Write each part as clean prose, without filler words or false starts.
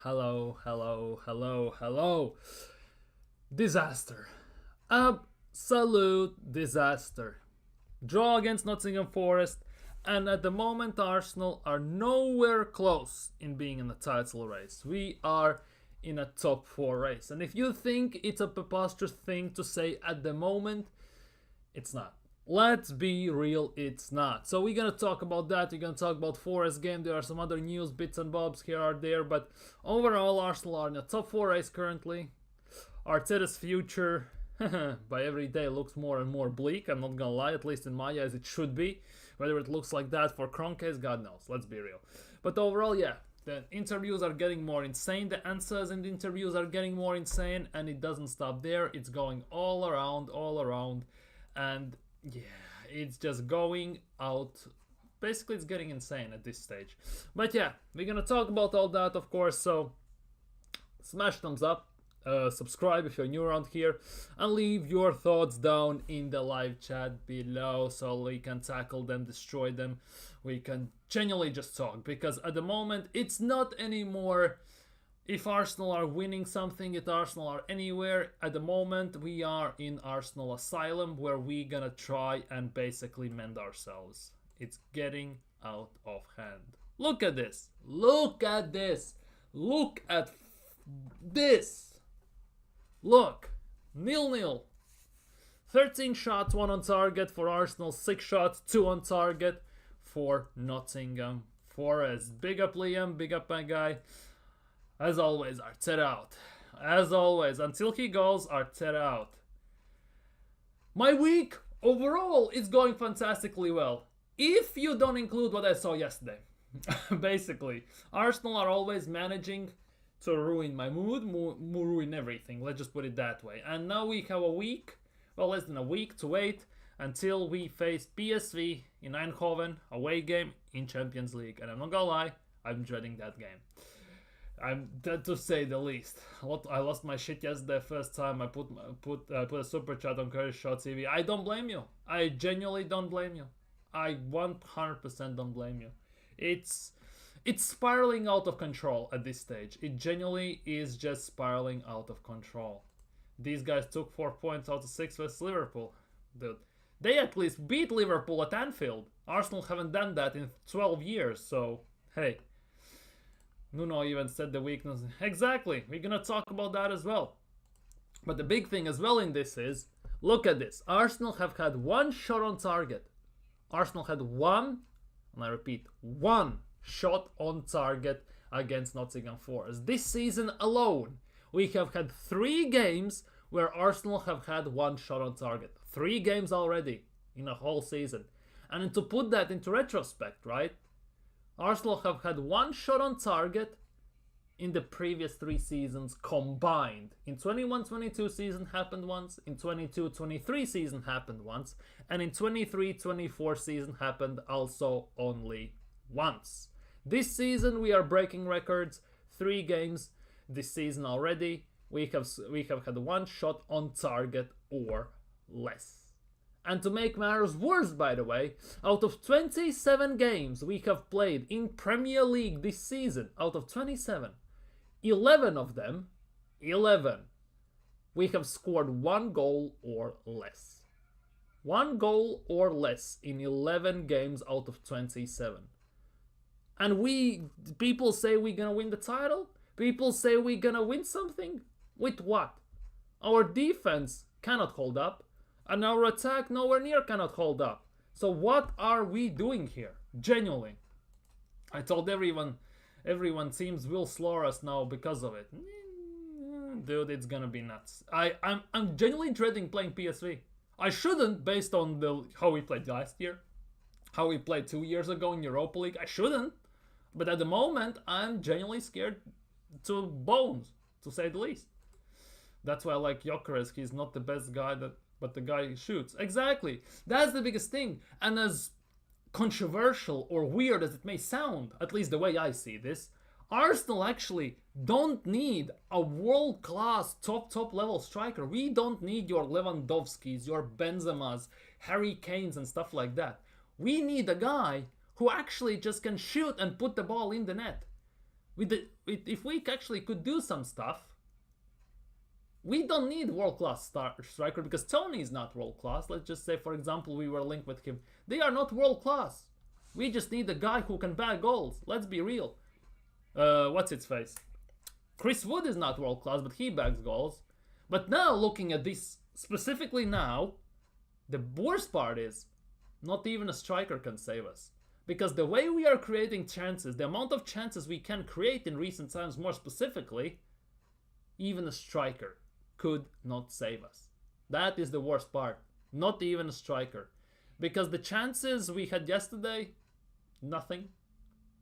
Hello, hello, hello, hello. Disaster. Absolute disaster. Draw against Nottingham Forest, and at the moment, Arsenal are nowhere close in being in the title race. We are in a top four race. And if you think it's a preposterous thing to say at the moment, it's not. Let's be real, it's not. So we're gonna talk about that. We're gonna talk about Forest game. There are some other news bits and bobs here or there, but overall, Arsenal are in the top four race currently. Arteta's future, by every day, looks more and more bleak. I'm not gonna lie, at least in my eyes, it should be. Whether it looks like that for Kroenke's, God knows. Let's be real. But overall, yeah, the interviews are getting more insane. The answers in the interviews are getting more insane, and it doesn't stop there. It's going all around, and yeah, it's just going out. Basically, it's getting insane at this stage. But yeah, we're gonna talk about all that, of course. So smash thumbs up, subscribe if you're new around here, and leave your thoughts down in the live chat below so we can tackle them, destroy them. We can genuinely just talk, because at the moment it's not anymore if Arsenal are winning something, if Arsenal are anywhere. At the moment we are in Arsenal asylum, where we gonna try and basically mend ourselves. It's getting out of hand. Look at this, look at this, look at this. Look, 0-0. 13 shots, 1 on target for Arsenal, 6 shots, 2 on target for Nottingham Forest. Big up Liam, big up my guy. As always, Arteta out. As always, until he goes, Arteta out. My week overall is going fantastically well. If you don't include what I saw yesterday. Basically, Arsenal are always managing to ruin my mood, ruin everything. Let's just put it that way. And now we have a week, well, less than a week to wait until we face PSV in Eindhoven, away game in Champions League. And I'm not gonna lie, I'm dreading that game. I'm dead to say the least. I lost my shit yesterday. First time I put a super chat on Curry Shot TV. I don't blame you. I genuinely don't blame you. I 100% don't blame you. It's spiraling out of control at this stage. It genuinely is just spiraling out of control. These guys took 4 points out of 6 versus Liverpool. Dude, they at least beat Liverpool at Anfield. Arsenal haven't done that in 12 years, so hey. Nuno even said the weakness. Exactly, we're gonna talk about that as well. But the big thing as well in this is, look at this. Arsenal have had 1 shot on target. Arsenal had 1, and I repeat, 1 shot on target against Nottingham Forest. This season alone, we have had 3 games where Arsenal have had 1 shot on target. 3 games already in a whole season. And to put that into retrospect, right? Arsenal have had 1 shot on target in the previous 3 seasons combined. In 21-22 season happened once, in 22-23 season happened once, and in 23-24 season happened also only once. This season we are breaking records. 3 games this season already. We have had 1 shot on target or less. And to make matters worse, by the way, out of 27 games we have played in Premier League this season, out of 27, 11 of them, we have scored 1 goal or less. 1 goal or less in 11 games out of 27. And people say we're gonna win the title? People say we're gonna win something? With what? Our defense cannot hold up, and our attack nowhere near cannot hold up. So what are we doing here? Genuinely. I told everyone teams will slaughter us now because of it. Dude, it's gonna be nuts. I'm genuinely dreading playing PSV. I shouldn't, based on how we played last year, how we played 2 years ago in Europa League. I shouldn't. But at the moment, I'm genuinely scared to bones, to say the least. That's why I like Gyökeres. He's not the best guy, but the guy shoots. Exactly. That's the biggest thing. And as controversial or weird as it may sound, at least the way I see this, Arsenal actually don't need a world-class top level striker. We don't need your Lewandowskis, your Benzemas, Harry Kanes and stuff like that. We need a guy who actually just can shoot and put the ball in the net. If we actually could do some stuff, we don't need world-class striker because Tony is not world-class. Let's just say, for example, we were linked with him. They are not world-class. We just need a guy who can bag goals. Let's be real. What's its face? Chris Wood is not world-class, but he bags goals. But now, looking at this specifically now, the worst part is not even a striker can save us. Because the way we are creating chances, the amount of chances we can create in recent times more specifically, even a striker could not save us. That is the worst part. Not even a striker. Because the chances we had yesterday, nothing.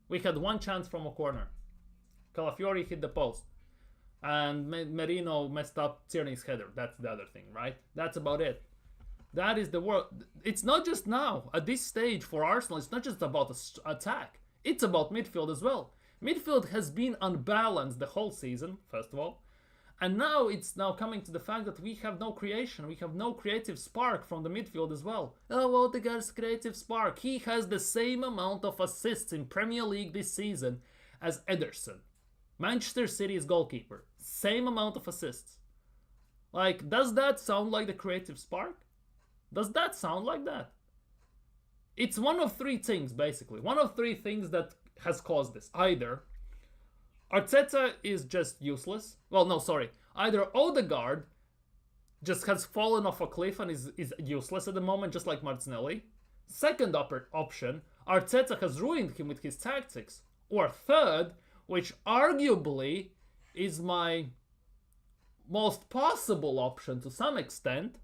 We had one chance from a corner. Calafiori hit the post. And Merino messed up Tierney's header. That's the other thing, right? That's about it. That is the world. It's not just now. At this stage for Arsenal, it's not just about attack. It's about midfield as well. Midfield has been unbalanced the whole season, first of all. And now it's coming to the fact that we have no creation. We have no creative spark from the midfield as well. Oh, Odegaard's creative spark. He has the same amount of assists in Premier League this season as Ederson, Manchester City's goalkeeper. Same amount of assists. Like, does that sound like the creative spark? Does that sound like that? It's one of three things, basically. One of three things that has caused this. Either Arteta is just useless. Well, no, sorry. Either Odegaard just has fallen off a cliff and is useless at the moment, just like Martinelli. Second option, Arteta has ruined him with his tactics. Or third, which arguably is my most possible option to some extent,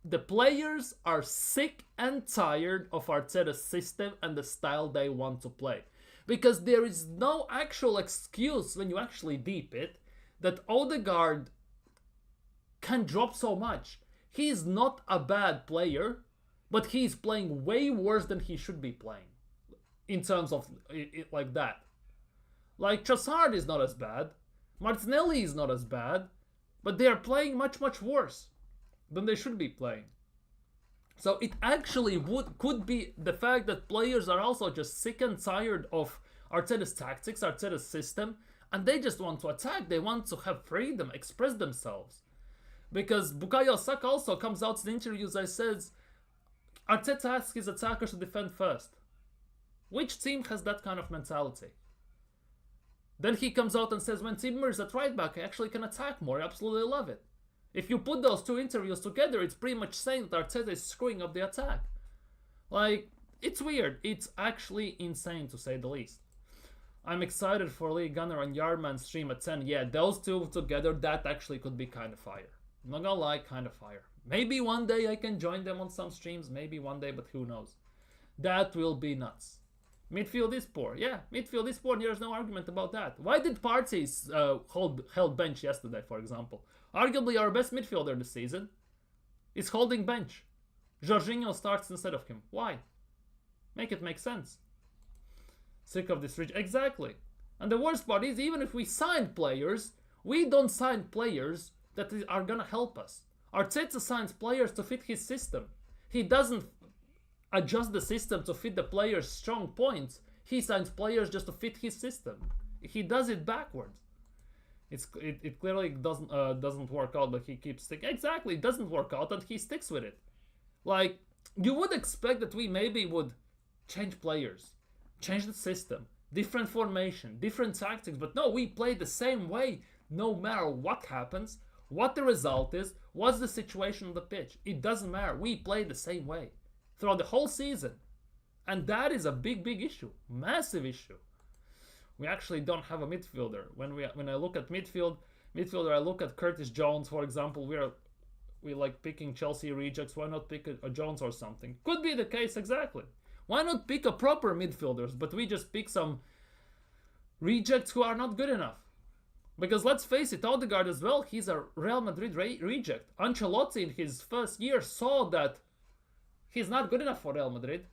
the players are sick and tired of Arteta's system and the style they want to play. Because there is no actual excuse when you actually deep it that Odegaard can drop so much. He is not a bad player, but he's playing way worse than he should be playing. In terms of it like that. Like, Trossard is not as bad. Martinelli is not as bad. But they are playing much, much worse than they should be playing. So it actually could be the fact that players are also just sick and tired of Arteta's tactics, Arteta's system, and they just want to attack. They want to have freedom, express themselves. Because Bukayo Saka also comes out in interviews and says Arteta asks his attackers to defend first. Which team has that kind of mentality? Then he comes out and says when Timber is at right back, I actually can attack more. I absolutely love it. If you put those two interviews together, it's pretty much saying that Arteta is screwing up the attack. Like, it's weird. It's actually insane to say the least. I'm excited for Lee Gunner and Yarman stream at 10. Yeah, those two together, that actually could be kind of fire. I'm not gonna lie, kind of fire. Maybe one day I can join them on some streams. Maybe one day, but who knows. That will be nuts. Midfield is poor. Yeah, midfield is poor. There's no argument about that. Why did Partey's held bench yesterday, for example? Arguably our best midfielder this season is holding bench. Jorginho starts instead of him. Why? Make it make sense. Sick of this exactly. And the worst part is, even if we sign players, we don't sign players that are gonna help us. Arteta signs players to fit his system. He doesn't adjust the system to fit the player's strong points. He signs players just to fit his system. He does it backwards. It clearly doesn't work out, but he keeps sticking. Exactly, it doesn't work out, and he sticks with it. Like, you would expect that we maybe would change players, change the system, different formation, different tactics, but no, we play the same way no matter what happens, what the result is, what's the situation on the pitch. It doesn't matter. We play the ssame way throughout the whole season. And that is a big issue. Massive issue. We actually don't have a midfielder. When I look at midfielder, I look at Curtis Jones, for example. We like picking Chelsea rejects. Why not pick a Jones or something? Could be the case, exactly. Why not pick a proper midfielders, but we just pick some rejects who are not good enough? Because let's face it, Odegaard as well, he's a Real Madrid reject. Ancelotti in his first year saw that he's not good enough for Real Madrid.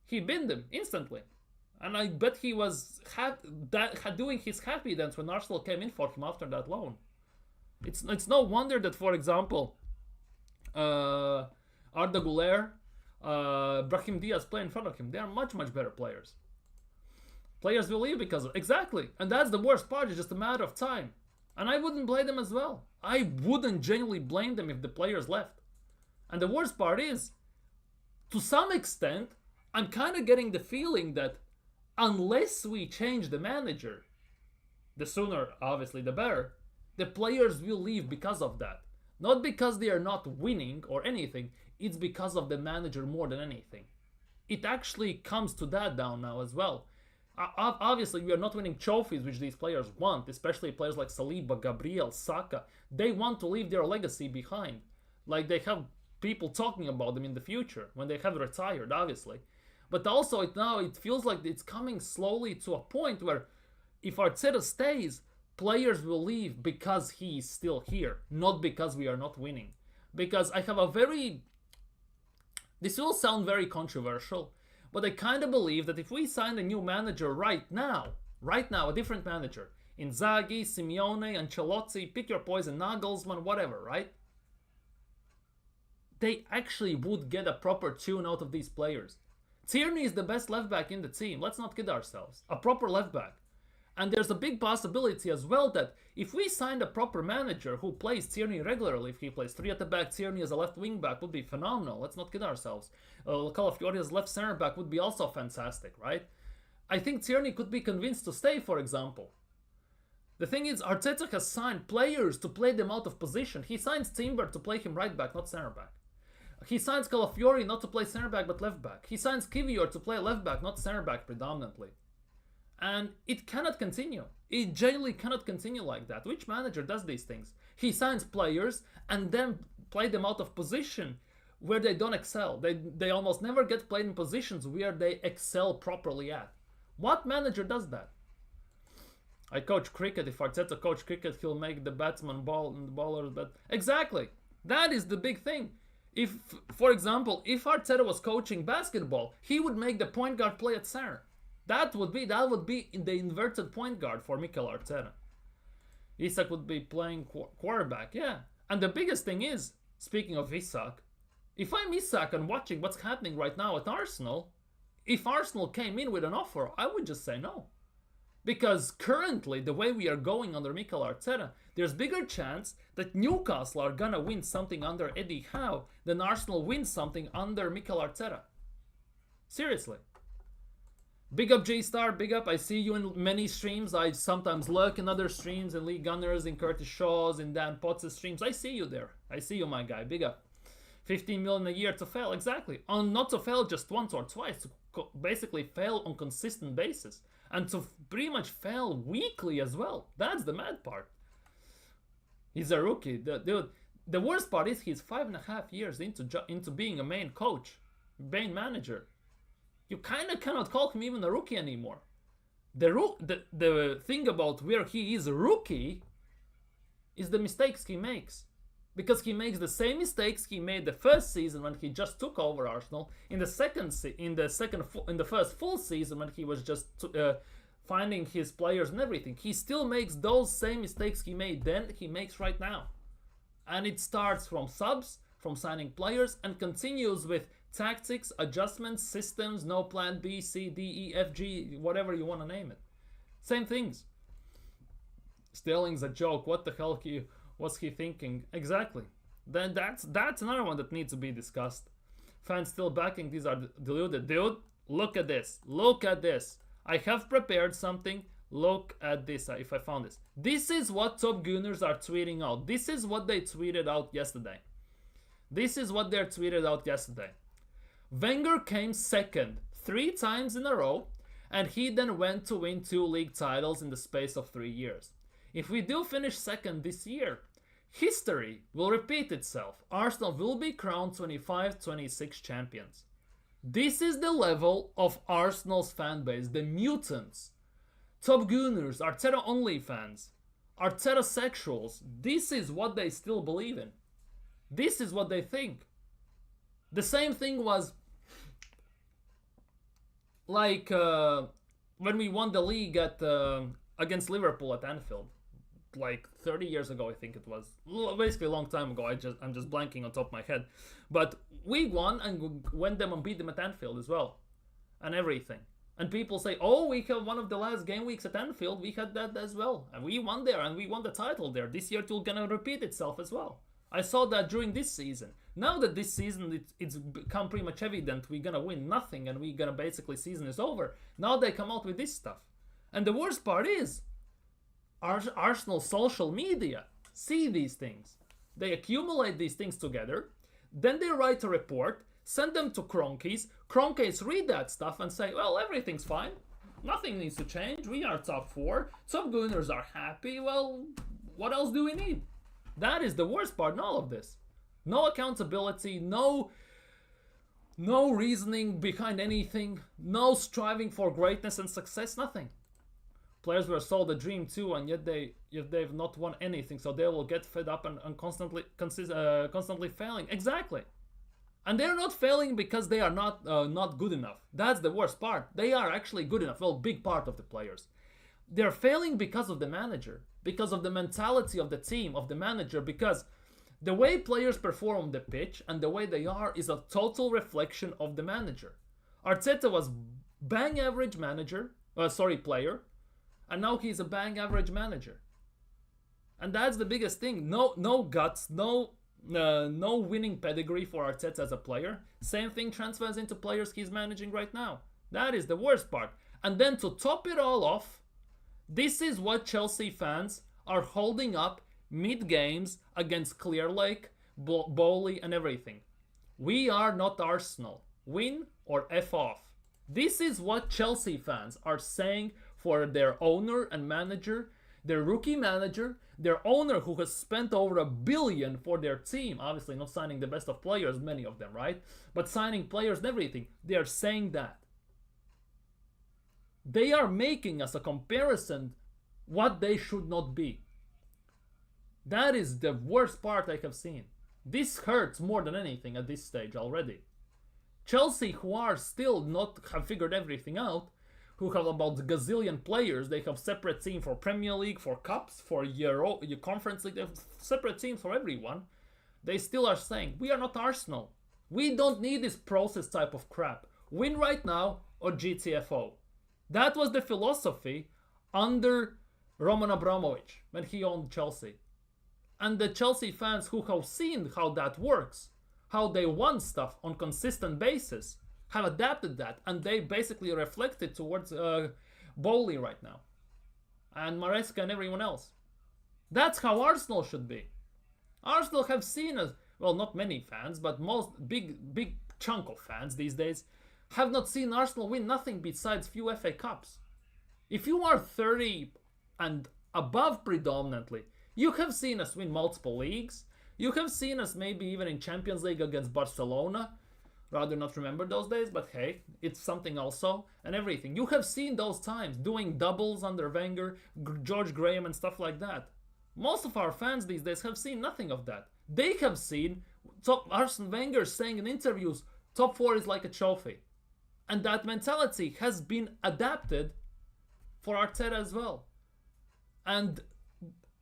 He binned him instantly. And I bet he was doing his happy dance when Arsenal came in for him after that loan. It's no wonder that, for example, Arda Güler, Brahim Diaz play in front of him. They are much better players. Players will leave because of exactly, and that's the worst part. It's just a matter of time, and I wouldn't blame them as well. I wouldn't genuinely blame them if the players left. And the worst part is, to some extent, I'm kind of getting the feeling that unless we change the manager, the sooner, obviously, the better, the players will leave because of that. Not because they are not winning or anything, it's because of the manager more than anything. It actually comes to that down now as well. Obviously, we are not winning trophies which these players want, especially players like Saliba, Gabriel, Saka. They want to leave their legacy behind. Like, they have people talking about them in the future when they have retired, obviously. But also, it feels like it's coming slowly to a point where if Arteta stays, players will leave because he is still here, not because we are not winning. Because I have a very... This will sound very controversial, but I kind of believe that if we sign a new manager right now, a different manager, Inzaghi, Simeone, Ancelotti, pick your poison, Nagelsmann, whatever, right? They actually would get a proper tune out of these players. Tierney is the best left back in the team, let's not kid ourselves. A proper left back. And there's a big possibility as well that if we signed a proper manager who plays Tierney regularly, if he plays 3 at the back, Tierney as a left wing back would be phenomenal. Let's not kid ourselves. Calafiori as left center back would be also fantastic, right? I think Tierney could be convinced to stay, for example. The thing is, Arteta has signed players to play them out of position. He signs Timber to play him right back, not center back. He signs Calafiori not to play center back but left back. He signs Kivior to play left back, not center back predominantly. And it cannot continue. It genuinely cannot continue like that. Which manager does these things? He signs players and then play them out of position where they don't excel. They almost never get played in positions where they excel properly at. What manager does that? I coach cricket. If Arteta coach cricket, he'll make the batsman ball and the bowlers bat. Exactly. That is the big thing. If, for example, if Arteta was coaching basketball, he would make the point guard play at center. That would be in the inverted point guard for Mikel Arteta. Isak would be playing quarterback, yeah. And the biggest thing is, speaking of Isak, if I'm Isak and watching what's happening right now at Arsenal, if Arsenal came in with an offer, I would just say no. Because currently, the way we are going under Mikel Arteta, there's bigger chance that Newcastle are gonna win something under Eddie Howe than Arsenal wins something under Mikel Arteta. Seriously. Big up J-Star, big up. I see you in many streams. I sometimes lurk in other streams, in Lee Gunners, in Curtis Shaw's, in Dan Potts' streams. I see you there. I see you, my guy. Big up. 15 million a year to fail, exactly. Not to fail just once or twice, to basically fail on consistent basis. And to pretty much fail weekly as well. That's the mad part. He's a rookie. The worst part is he's 5.5 years into being a main coach, main manager. You kind of cannot call him even a rookie anymore. The thing about where he is a rookie is the mistakes he makes. Because he makes the same mistakes he made the first season when he just took over Arsenal, in the first full season when he was just finding his players and everything. He still makes those same mistakes he made then, he makes right now. And it starts from subs, from signing players, and continues with tactics, adjustments, systems, no plan B, C, D, E, F, G, whatever you want to name it. Same things. Sterling's a joke. What the hell was he thinking? Exactly. Then that's another one that needs to be discussed. Fans still backing these are deluded. Dude, look at this. Look at this. I have prepared something. Look at this, if I found this. This is what Top Gunners are tweeting out. This is what they tweeted out yesterday. This is what they tweeted out yesterday. Wenger came second 3 times in a row, and he then went to win 2 league titles in the space of 3 years. If we do finish second this year, history will repeat itself. Arsenal will be crowned 25-26 champions. This is the level of Arsenal's fan base, the mutants. Top Gunners, Arteta only fans, Arteta sexuals. This is what they still believe in. This is what they think. The same thing was like when we won the league against Liverpool at Anfield, like 30 years ago, I think it was. Basically a long time ago. I'm just blanking on top of my head. But we won and went them and beat them at Anfield as well. And everything. And people say, oh, we have one of the last game weeks at Anfield, we had that as well. And we won there, and we won the title there. This year it's gonna repeat itself as well. I saw that during this season. Now that this season it's become pretty much evident we're gonna win nothing and we're gonna basically season is over. Now they come out with this stuff. And the worst part is, Arsenal social media see these things. They accumulate these things together, then they write a report, send them to Cronkies. Cronkies read that stuff and say, well, everything's fine. Nothing needs to change. We are top 4. Top Gunners are happy. Well, what else do we need? That is the worst part in all of this. No accountability, no reasoning behind anything, no striving for greatness and success, nothing. Players were sold a dream too, and yet they've not won anything, so they will get fed up and constantly failing. Exactly. And they're not failing because they are not good enough. That's the worst part. They are actually good enough. Well, big part of the players. They're failing because of the manager, because of the mentality of the team, of the manager, because the way players perform on the pitch and the way they are is a total reflection of the manager. Arteta was bang average player, and now he's a bang average manager. And that's the biggest thing. No guts, no winning pedigree for Arteta as a player. Same thing transfers into players he's managing right now. That is the worst part. And then to top it all off, this is what Chelsea fans are holding up mid-games against Clear Lake, Bowley and everything. We are not Arsenal. Win or F off. This is what Chelsea fans are saying for their owner and manager, their rookie manager, their owner who has spent over $1 billion for their team. Obviously not signing the best of players, many of them, right? But signing players and everything. They are saying that. They are making us a comparison what they should not be. That is the worst part I have seen. This hurts more than anything at this stage already. Chelsea, who are still not have figured everything out, who have about a gazillion players, they have separate team for Premier League, for Cups, for Euro, Conference League, they have separate teams for everyone. They still are saying, we are not Arsenal. We don't need this process type of crap. Win right now or GTFO. That was the philosophy under Roman Abramovich when he owned Chelsea. And the Chelsea fans who have seen how that works, how they won stuff on consistent basis, have adapted that, and they basically reflect it towards Bowley right now, and Maresca and everyone else. That's how Arsenal should be. Arsenal have seen us, well, not many fans, but most big chunk of fans these days have not seen Arsenal win nothing besides few FA Cups. If you are 30 and above predominantly, you have seen us win multiple leagues. You have seen us maybe even in Champions League against Barcelona. Rather not remember those days, but hey, it's something also, and everything. You have seen those times, doing doubles under Wenger, George Graham and stuff like that. Most of our fans these days have seen nothing of that. They have seen Arsene Wenger saying in interviews, top 4 is like a trophy. And that mentality has been adapted for Arteta as well. And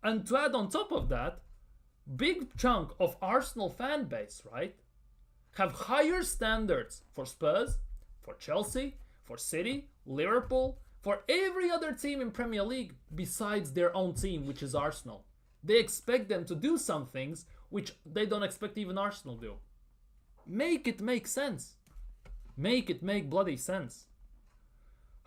to add on top of that, big chunk of Arsenal fan base, right, have higher standards for Spurs, for Chelsea, for City, Liverpool, for every other team in Premier League besides their own team, which is Arsenal. They expect them to do some things which they don't expect even Arsenal do. Make it make sense. Make it make bloody sense.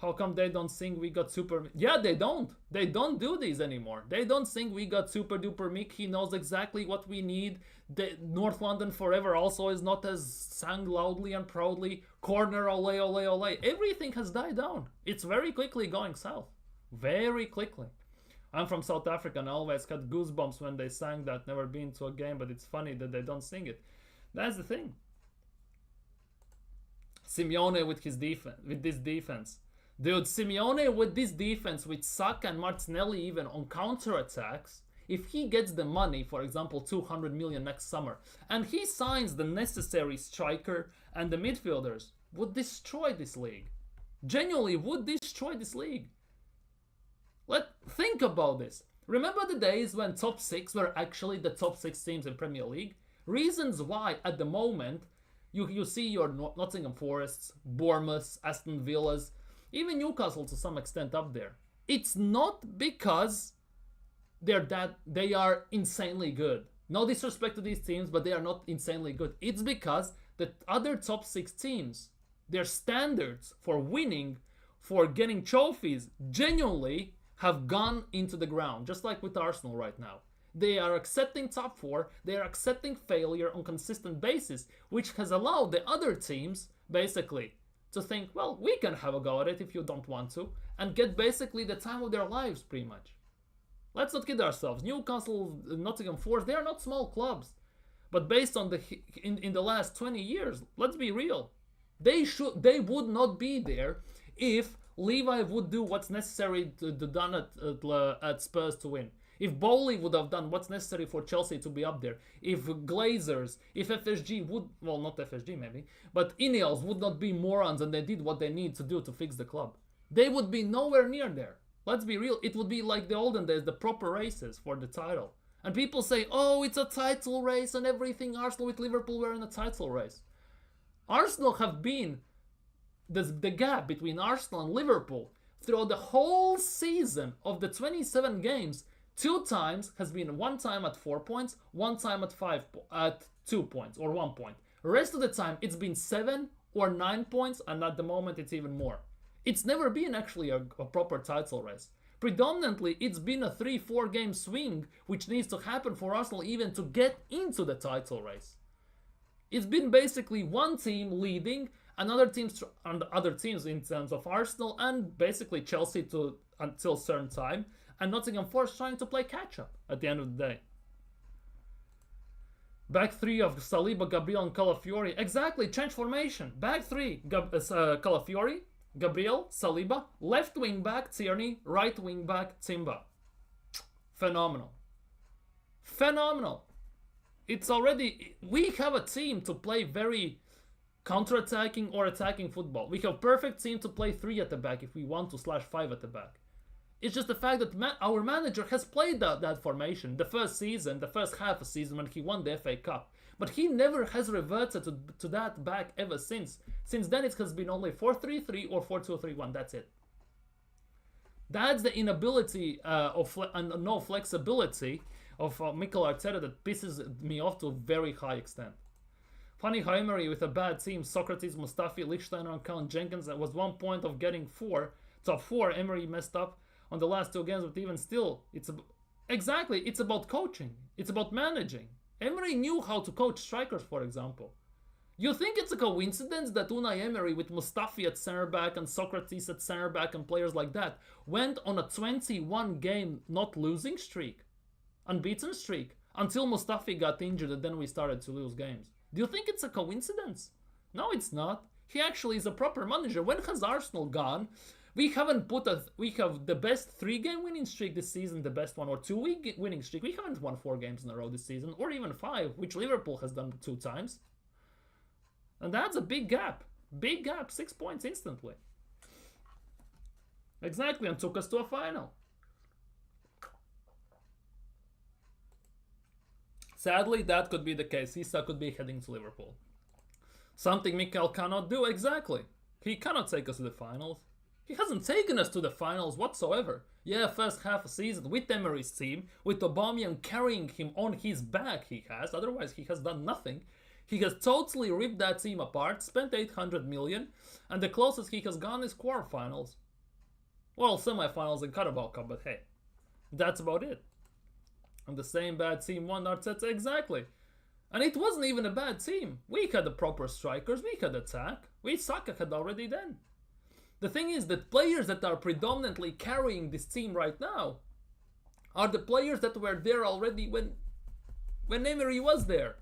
How come they don't think we got super... Yeah, they don't. They don't do these anymore. They don't think we got super duper Mick. He knows exactly what we need. The North London forever also is not as sang loudly and proudly. Corner, ole, ole, ole. Everything has died down. It's very quickly going south. Very quickly. I'm from South Africa and I always got goosebumps when they sang that. Never been to a game, but it's funny that they don't sing it. That's the thing. Simeone with his defense, with this defense. Dude, Simeone with this defense, with Saka and Martinelli even on counter-attacks, if he gets the money, for example, 200 million next summer, and he signs the necessary striker and the midfielders, would destroy this league. Genuinely would destroy this league. Think about this. Remember the days when top 6 were actually the top 6 teams in Premier League? Reasons why at the moment you see your Nottingham Forests, Bournemouths, Aston Villas, Even Newcastle to some extent up there. It's not because they are insanely good. No disrespect to these teams, but they are not insanely good. It's because the other top 6 teams, their standards for winning, for getting trophies, genuinely have gone into the ground, just like with Arsenal right now. They are accepting top 4, they are accepting failure on consistent basis, which has allowed the other teams, basically, to think, well, we can have a go at it if you don't want to, and get basically the time of their lives, pretty much. Let's not kid ourselves. Newcastle, Nottingham Forest, they are not small clubs. But based on in the last 20 years, let's be real. They would not be there if Levi would do what's necessary to done at Spurs to win. If Bowley would have done what's necessary for Chelsea to be up there. If Glazers, if FSG would, well, not FSG maybe, but Ineos would not be morons and they did what they need to do to fix the club. They would be nowhere near there. Let's be real, it would be like the olden days, the proper races for the title. And people say, oh, it's a title race and everything. Arsenal with Liverpool were in a title race. Arsenal have been the gap between Arsenal and Liverpool throughout the whole season of the 27 games. 2 times has been 1 time at 4 points, 1 time at 2 points or 1 point. The rest of the time it's been 7 or 9 points, and at the moment it's even more. It's never been actually a proper title race. Predominantly, it's been a 3-4 game swing, which needs to happen for Arsenal even to get into the title race. It's been basically one team leading, and other teams in terms of Arsenal and basically Chelsea until a certain time, and Nottingham Forest trying to play catch-up at the end of the day. Back 3 of Saliba, Gabriel, and Calafiori. Exactly, change formation. Back 3, Calafiori, Gabriel, Saliba, left wing back Tierney, right wing back Timba. Phenomenal. Phenomenal. It's already, we have a team to play very counter-attacking or attacking football. We have perfect team to play 3 at the back if we want to, /5 at the back. It's just the fact that our manager has played that formation the first season, the first half of the season when he won the FA Cup. But he never has reverted to that back ever since. Since then it has been only 4-3-3 or 4-2-3-1, that's it. That's the inability and no flexibility of Mikel Arteta that pisses me off to a very high extent. Funny how Emery with a bad team, Socrates, Mustafi, Lichtsteiner and Count Jenkins, that was 1 point of getting top 4. Emery messed up on the last 2 games, but even still, it's about coaching. It's about managing. Emery knew how to coach strikers, for example. You think it's a coincidence that Unai Emery with Mustafi at center back and Socrates at center back and players like that went on a 21 game not losing streak, unbeaten streak, until Mustafi got injured and then we started to lose games? Do you think it's a coincidence? No, it's not. He actually is a proper manager. When has Arsenal gone? We have the best 3-game winning streak this season, the best 1 or 2-week winning streak. We haven't won 4 games in a row this season, or even 5, which Liverpool has done 2 times. And that's a big gap. Big gap, 6 points instantly. Exactly, and took us to a final. Sadly, that could be the case. Issa could be heading to Liverpool. Something Mikel cannot do, exactly. He cannot take us to the finals. He hasn't taken us to the finals whatsoever. Yeah, first half of season with Emery's team, with Aubameyang carrying him on his back he has, otherwise he has done nothing. He has totally ripped that team apart, spent 800 million, and the closest he has gone is quarterfinals. Well, semifinals and Carabao Cup, but hey, that's about it. And the same bad team won Arteta, exactly. And it wasn't even a bad team. We had the proper strikers, we had attack, Saka had already then. The thing is that players that are predominantly carrying this team right now are the players that were there already when Emery was there.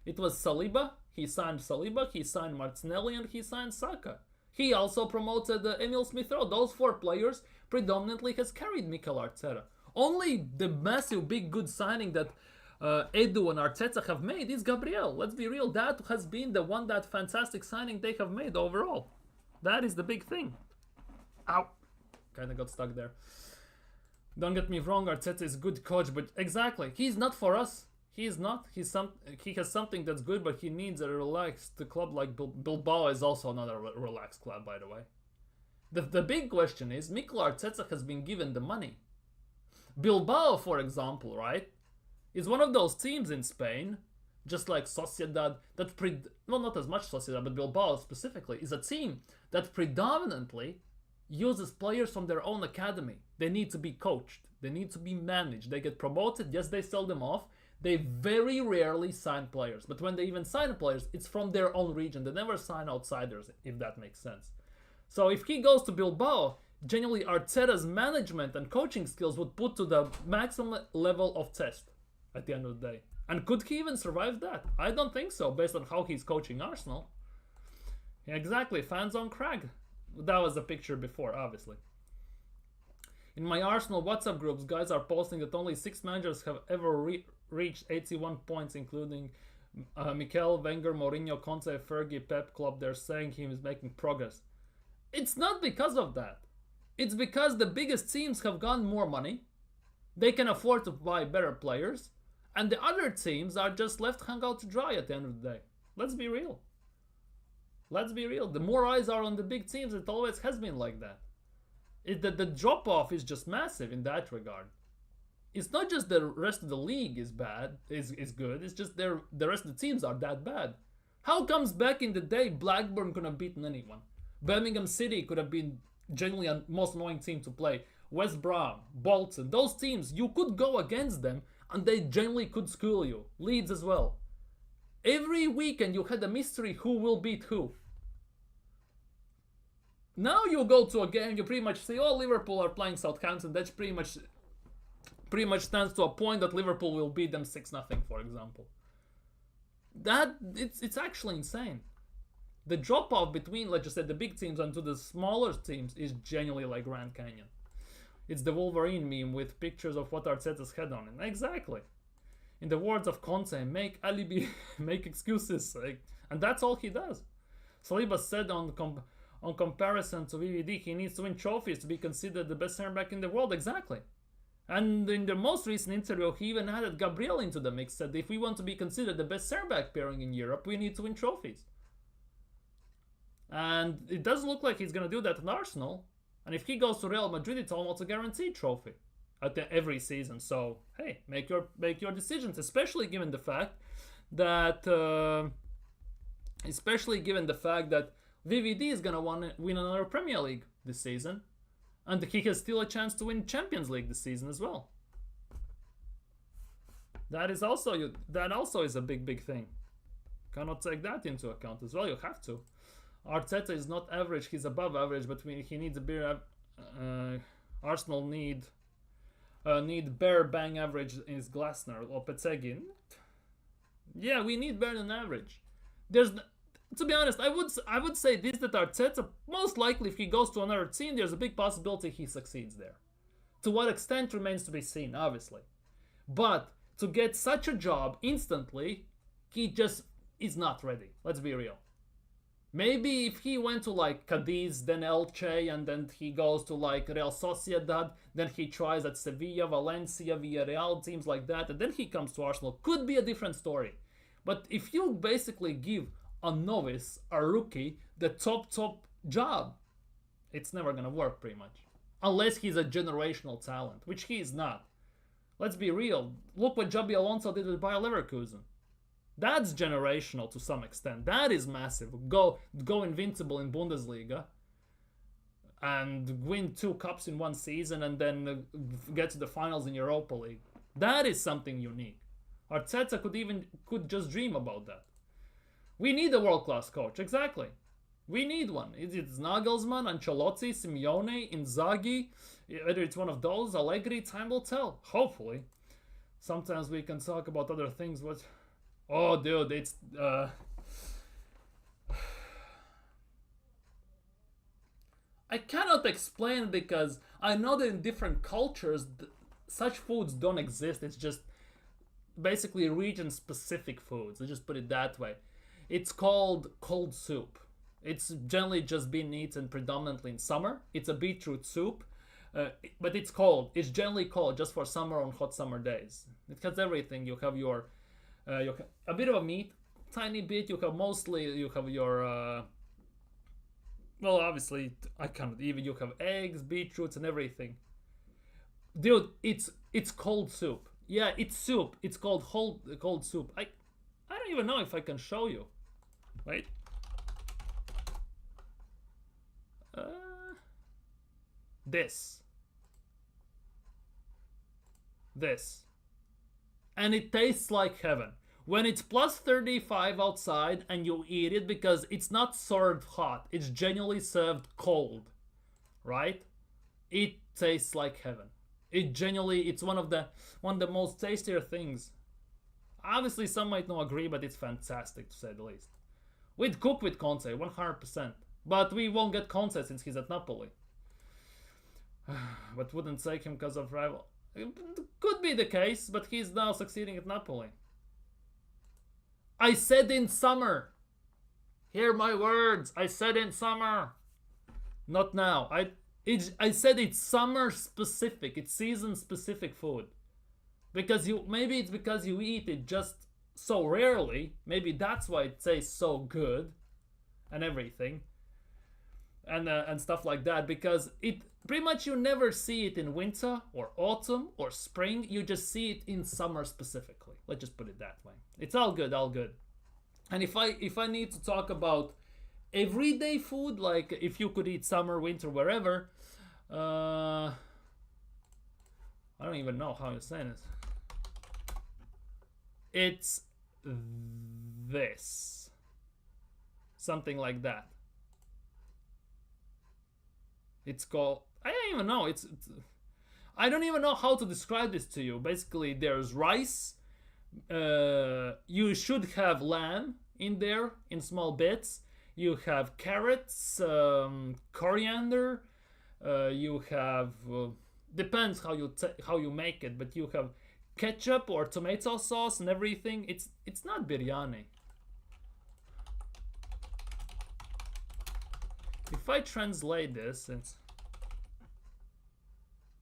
It was Saliba, he signed Martinelli, and he signed Saka. He also promoted Emil Smith-Rowe. Those 4 players predominantly has carried Mikel Arteta. Only the massive big good signing that Edu and Arteta have made is Gabriel. Let's be real, that has been that fantastic signing they have made overall. That is the big thing. Ow. Kinda got stuck there. Don't get me wrong, Arteta is a good coach, but exactly, he's not for us. He is not. He has something that's good, but he needs a relaxed club like Bilbao is also not a relaxed club, by the way. The big question is, Mikel Arteta has been given the money. Bilbao, for example, right, is one of those teams in Spain, just like Sociedad, well, not as much Sociedad, but Bilbao specifically, is a team that predominantly uses players from their own academy. They need to be coached. They need to be managed. They get promoted. Yes, they sell them off. They very rarely sign players. But when they even sign players, it's from their own region. They never sign outsiders, if that makes sense. So if he goes to Bilbao, genuinely Arteta's management and coaching skills would put to the maximum level of test at the end of the day. And could he even survive that? I don't think so, based on how he's coaching Arsenal. Yeah, exactly, fans on Crag. That was the picture before, obviously. In my Arsenal WhatsApp groups, guys are posting that only 6 managers have ever reached 81 points, including Mikel, Wenger, Mourinho, Conte, Fergie, Pep, Klopp. They're saying he is making progress. It's not because of that. It's because the biggest teams have gotten more money. They can afford to buy better players. And the other teams are just left hung out to dry at the end of the day. Let's be real. Let's be real. The more eyes are on the big teams, it always has been like that. The drop-off is just massive in that regard. It's not just the rest of the league is bad, is good. It's just the rest of the teams are that bad. How comes back in the day Blackburn couldn't have beaten anyone? Birmingham City could have been genuinely the most annoying team to play. West Brom, Bolton, those teams, you could go against them and they genuinely could school you. Leeds as well. Every weekend you had a mystery who will beat who. Now you go to a game, you pretty much say, oh, Liverpool are playing Southampton. That's pretty much stands to a point that Liverpool will beat them 6-0, for example. It's actually insane. The drop-off between, like I said, the big teams and to the smaller teams is genuinely like Grand Canyon. It's the Wolverine meme with pictures of what Arteta's head on it. Exactly. In the words of Conte, make alibi, make excuses. And that's all he does. Saliba said on comparison to VVD, he needs to win trophies to be considered the best center back in the world. Exactly. And in the most recent interview, he even added Gabriel into the mix, said if we want to be considered the best center back pairing in Europe, we need to win trophies. And it doesn't look like he's going to do that in Arsenal. And if he goes to Real Madrid, it's almost a guaranteed trophy at every season. So, hey, make your decisions, especially given the fact that VVD is going to win another Premier League this season. And he has still a chance to win Champions League this season as well. That also is a big thing. Cannot take that into account as well. You have to. Arteta is not average, he's above average, but he needs a beer. Arsenal need bare bang average is Glasner or Lopetegui. Yeah, we need better than average. To be honest, I would say this, that Arteta, most likely if he goes to another team, there's a big possibility he succeeds there. To what extent remains to be seen, obviously. But to get such a job instantly, he just is not ready. Let's be real. Maybe if he went to like Cadiz, then Elche, and then he goes to like Real Sociedad, then he tries at Sevilla, Valencia, Villarreal, teams like that, and then he comes to Arsenal, could be a different story. But if you basically give a novice, a rookie, the top job, it's never going to work pretty much. Unless he's a generational talent, which he is not. Let's be real. Look what Xabi Alonso did with Bayer Leverkusen. That's generational to some extent. That is massive. Go invincible in Bundesliga and win 2 cups in one season and then get to the finals in Europa League. That is something unique. Arteta could just dream about that. We need a world-class coach, exactly. We need one. It's Nagelsmann, Ancelotti, Simeone, Inzaghi. Whether it's one of those, Allegri, time will tell. Hopefully. Sometimes we can talk about other things, but... Oh, dude, it's... I cannot explain because I know that in different cultures, such foods don't exist. It's just basically region-specific foods. Let's just put it that way. It's called cold soup. It's generally just been eaten predominantly in summer. It's a beetroot soup, but it's cold. It's generally cold just for summer on hot summer days. It has everything. You have your... a bit of a meat, tiny bit. You have your Well, obviously, I can't. Even you have eggs, beetroots, and everything. Dude, it's cold soup. Yeah, it's soup. It's called cold soup. I don't even know if I can show you. Wait. This. This. And it tastes like heaven. When it's plus 35 outside and you eat it, because it's not served hot, it's genuinely served cold, right? It tastes like heaven. It genuinely, it's one of the most tastier things. Obviously, some might not agree, but it's fantastic to say the least. We'd cook with Conte, 100%. But we won't get Conte since he's at Napoli. But wouldn't take him because of rival. It could be the case, but he's now succeeding at Napoli. I said in summer. Hear my words. I said in summer. Not now. I said it's summer specific. It's season specific food. Because maybe it's because you eat it just so rarely. Maybe that's why it tastes so good and everything. And stuff like that, because it pretty much you never see it in winter or autumn or spring. You just see it in summer specifically. Let's just put it that way. It's all good, all good. And if I need to talk about everyday food, like if you could eat summer, winter, wherever, I don't even know how you're saying it. It's this, something like that. It's called, I don't even know, I don't even know how to describe this to you. Basically, there's rice, you should have lamb in there in small bits, you have carrots, coriander, you have, depends how you make it, but you have ketchup or tomato sauce and everything. It's not biryani. If I translate this,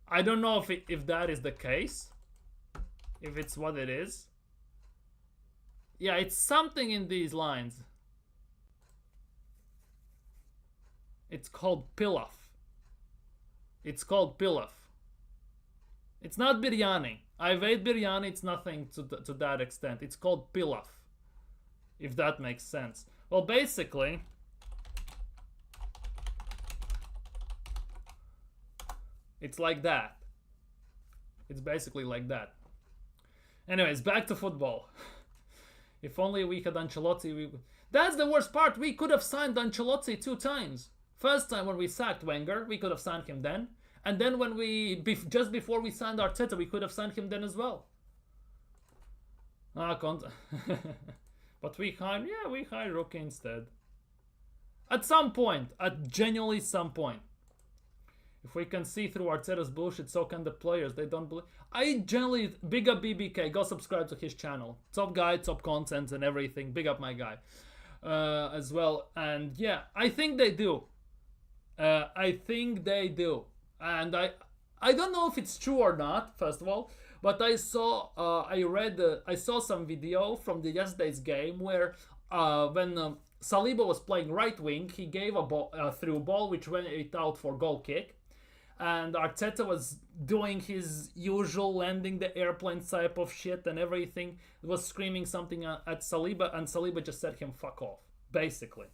I don't know if that is the case, if it's what it is. Yeah, it's something in these lines. It's called pilaf. It's called pilaf. It's not biryani. I've ate biryani, it's nothing to that extent. It's called pilaf, if that makes sense. Well, basically, it's like that. It's basically like that. Anyways, back to football. If only we had Ancelotti. That's the worst part. We could have signed Ancelotti 2 times. First time when we sacked Wenger, we could have signed him then. And then when just before we signed Arteta, we could have signed him then as well. But we hired Rookie instead. At some point, at genuinely some point. If we can see through Arteta's bullshit, so can the players. They don't believe. I generally, big up BBK. Go subscribe to his channel. Top guy, top content and everything. Big up my guy as well. And yeah, I think they do. I think they do. And I don't know if it's true or not, first of all. But I saw some video from yesterday's game where when Saliba was playing right wing, he gave a through ball which went out for goal kick. And Arteta was doing his usual landing the airplane type of shit and everything. Was screaming something at Saliba, and Saliba just said him fuck off, basically.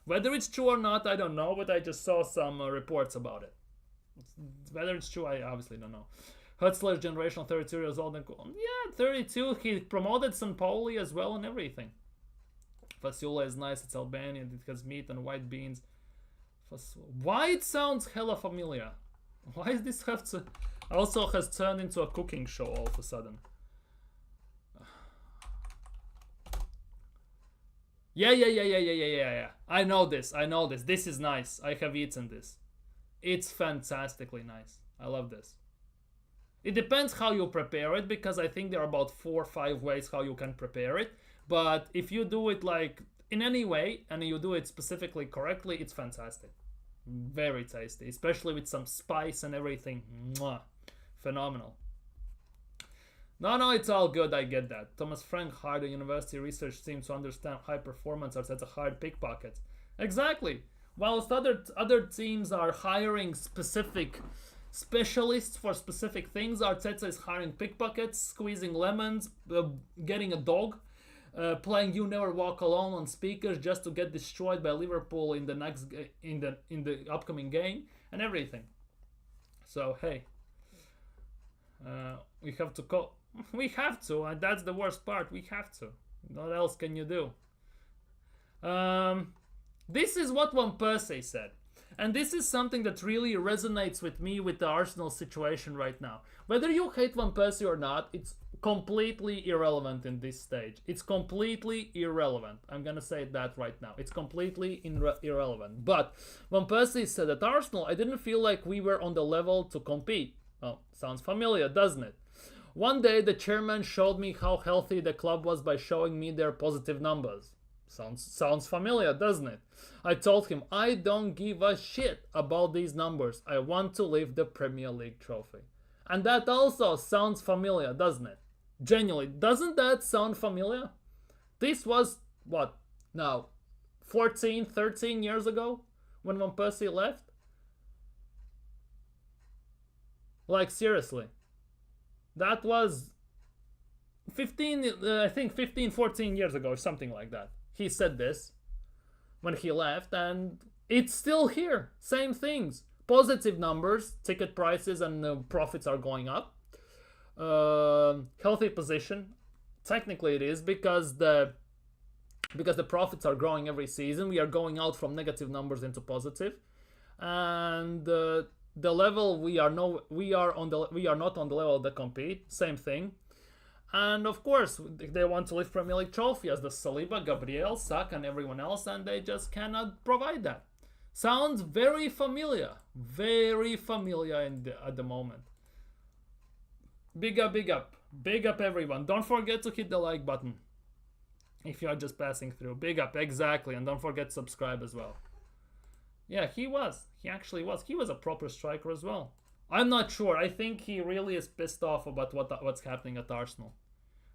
Whether it's true or not, I don't know, but I just saw some reports about it. Whether it's true, I obviously don't know. Hutzler's generational 32 years old and cool. Yeah, 32. He promoted St. Pauli as well and everything. Fasula is nice. It's Albanian. It has meat and white beans. Why it sounds hella familiar? Why does this have to... Also has turned into a cooking show all of a sudden. Yeah. I know this. This is nice. I have eaten this. It's fantastically nice. I love this. It depends how you prepare it, because I think there are about 4 or 5 ways how you can prepare it. But if you do it like in any way and you do it specifically correctly, it's fantastic. Very tasty, especially with some spice and everything. Mwah. Phenomenal. No, it's all good. I get that. Thomas Frank hired a university research team to understand high performance. Arteta hired pickpockets. Exactly. whilst other teams are hiring specific specialists for specific things, Arteta is hiring pickpockets, squeezing lemons, getting a dog, playing "You Never Walk Alone" on speakers just to get destroyed by Liverpool in the next in the upcoming game, and everything. So hey, we have to call. We have to, and that's the worst part. We have to. What else can you do? This is what Van Persie said. And this is something that really resonates with me with the Arsenal situation right now. Whether you hate Van Persie or not, it's completely irrelevant in this stage. It's completely irrelevant. I'm gonna say that right now. It's completely irrelevant. But Van Persie said at Arsenal, I didn't feel like we were on the level to compete. Oh, sounds familiar, doesn't it? One day the chairman showed me how healthy the club was by showing me their positive numbers. Sounds familiar, doesn't it? I told him, I don't give a shit about these numbers. I want to lift the Premier League trophy. And that also sounds familiar, doesn't it? Genuinely, doesn't that sound familiar? This was, what, now, 14, 13 years ago when Van Persie left? Like, seriously. That was 15, 14 years ago or something like that. He said this when he left, and it's still here. Same things. Positive numbers, ticket prices and profits are going up. Healthy position. Technically it is because the profits are growing every season. We are going out from negative numbers into positive. And the level we are not on the level that compete. Same thing. And of course, they want to lift Premier League trophy as the Saliba, Gabriel, Saka, and everyone else, and they just cannot provide that. Sounds very familiar at the moment. Big up everyone. Don't forget to hit the like button if you are just passing through. Big up, exactly, and don't forget to subscribe as well. Yeah, he actually was. He was a proper striker as well. I'm not sure. I think he really is pissed off about what's happening at Arsenal.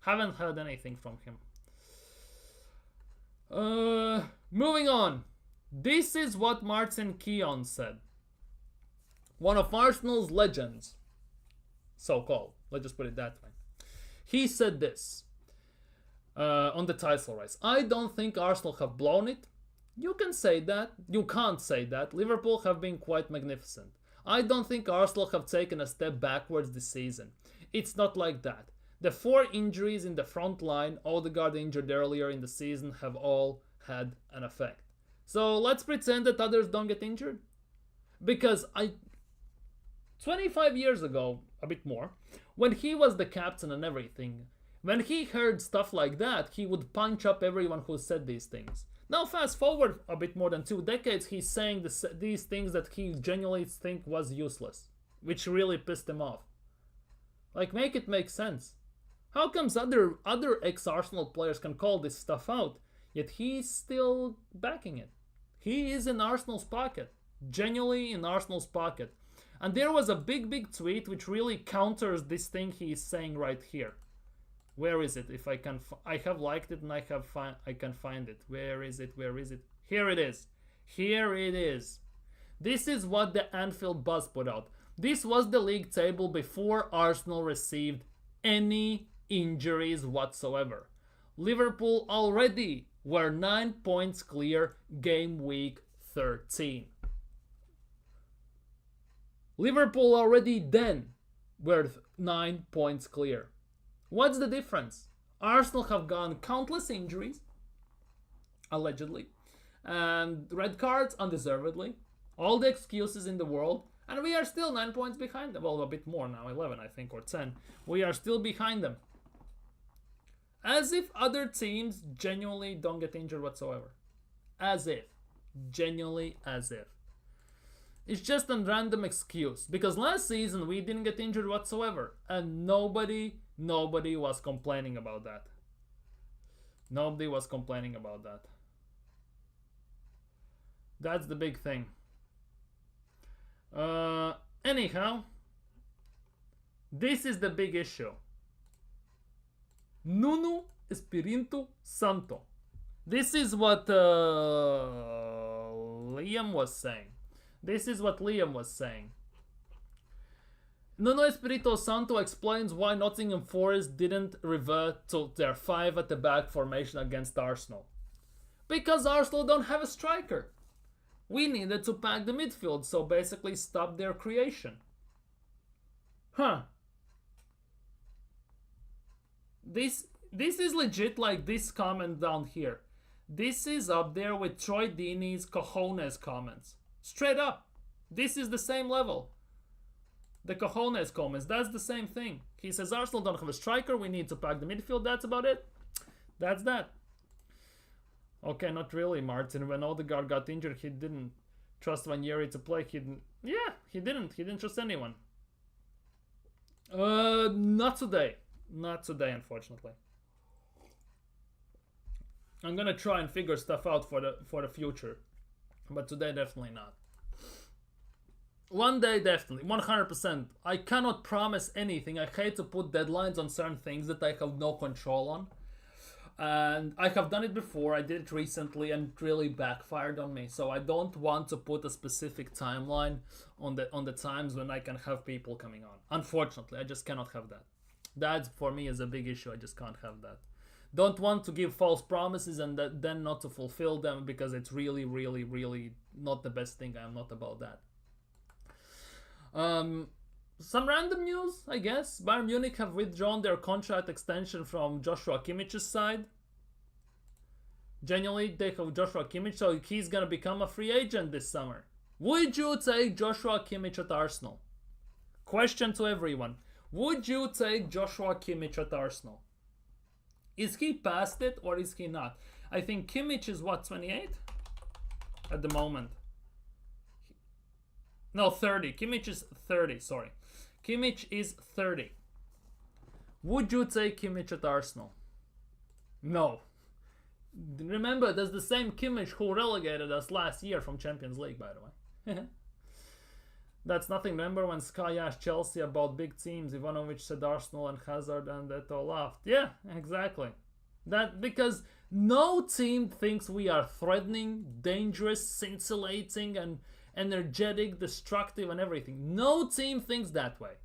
Haven't heard anything from him. Moving on. This is what Martin Keown said. One of Arsenal's legends. So-called. Let's just put it that way. He said this on the title race. I don't think Arsenal have blown it. You can say that. You can't say that. Liverpool have been quite magnificent. I don't think Arsenal have taken a step backwards this season. It's not like that. The 4 injuries in the front line, Odegaard injured earlier in the season, have all had an effect. So let's pretend that others don't get injured. Because 25 years ago, a bit more, when he was the captain and everything, when he heard stuff like that, he would punch up everyone who said these things. Now fast forward a bit more than 2 decades, he's saying these things that he genuinely think was useless, which really pissed him off. Like, make it make sense. How comes other ex-Arsenal players can call this stuff out, yet he's still backing it? He is in Arsenal's pocket, genuinely in Arsenal's pocket. And there was a big tweet which really counters this thing he is saying right here. Where is it? If I can, I have liked it and I can find it. Where is it? Here it is. Here it is. This is what the Anfield Buzz put out. This was the league table before Arsenal received any injuries whatsoever. Liverpool already were 9 points clear game week 13. Liverpool already then were 9 points clear. What's the difference? Arsenal have gone countless injuries, allegedly, and red cards undeservedly, all the excuses in the world, and we are still 9 points behind them. Well, a bit more now, 11 I think, or 10. We are still behind them. As if other teams genuinely don't get injured whatsoever. As if. Genuinely as if. It's just a random excuse, because last season we didn't get injured whatsoever, and nobody was complaining about that. Nobody was complaining about that. That's the big thing. Anyhow, this is the big issue. Nuno Espirito Santo. This is what Liam was saying. This is what Liam was saying. Nuno Espirito Santo explains why Nottingham Forest didn't revert to their 5 at the back formation against Arsenal. Because Arsenal don't have a striker. We needed to pack the midfield, so basically stop their creation. Huh. This is legit, like this comment down here. This is up there with Troy Deeney's cojones comments. Straight up. This is the same level. The cojones comments, that's the same thing. He says Arsenal don't have a striker, we need to pack the midfield, that's about it. That's that. Okay, not really, Martin. When Odegaard got injured, he didn't trust Ranieri to play. He didn't trust anyone. Not today. Not today, unfortunately. I'm gonna try and figure stuff out for the future. But today, definitely not. One day, definitely. 100%. I cannot promise anything. I hate to put deadlines on certain things that I have no control on. And I have done it before. I did it recently and it really backfired on me. So I don't want to put a specific timeline on the times when I can have people coming on. Unfortunately, I just cannot have that. That for me is a big issue. I just can't have that. Don't want to give false promises and then not to fulfill them, because it's really, really, really not the best thing. I'm not about that. Some random news, I guess. Bayern Munich have withdrawn their contract extension from Joshua Kimmich's side. Genuinely, they have Joshua Kimmich, so he's gonna become a free agent this summer. Would you take Joshua Kimmich at Arsenal? Question to everyone. Would you take Joshua Kimmich at Arsenal? Is he past it or is he not? I think Kimmich is what, 28? At the moment. No, 30. Kimmich is 30, sorry. Kimmich is 30. Would you take Kimmich at Arsenal? No. Remember, there's the same Kimmich who relegated us last year from Champions League, by the way. That's nothing. Remember when Sky asked Chelsea about big teams, Ivanovic said Arsenal and Hazard, and Eto'o laughed. Yeah, exactly. That because no team thinks we are threatening, dangerous, scintillating, and energetic, destructive, and everything. No team thinks that way.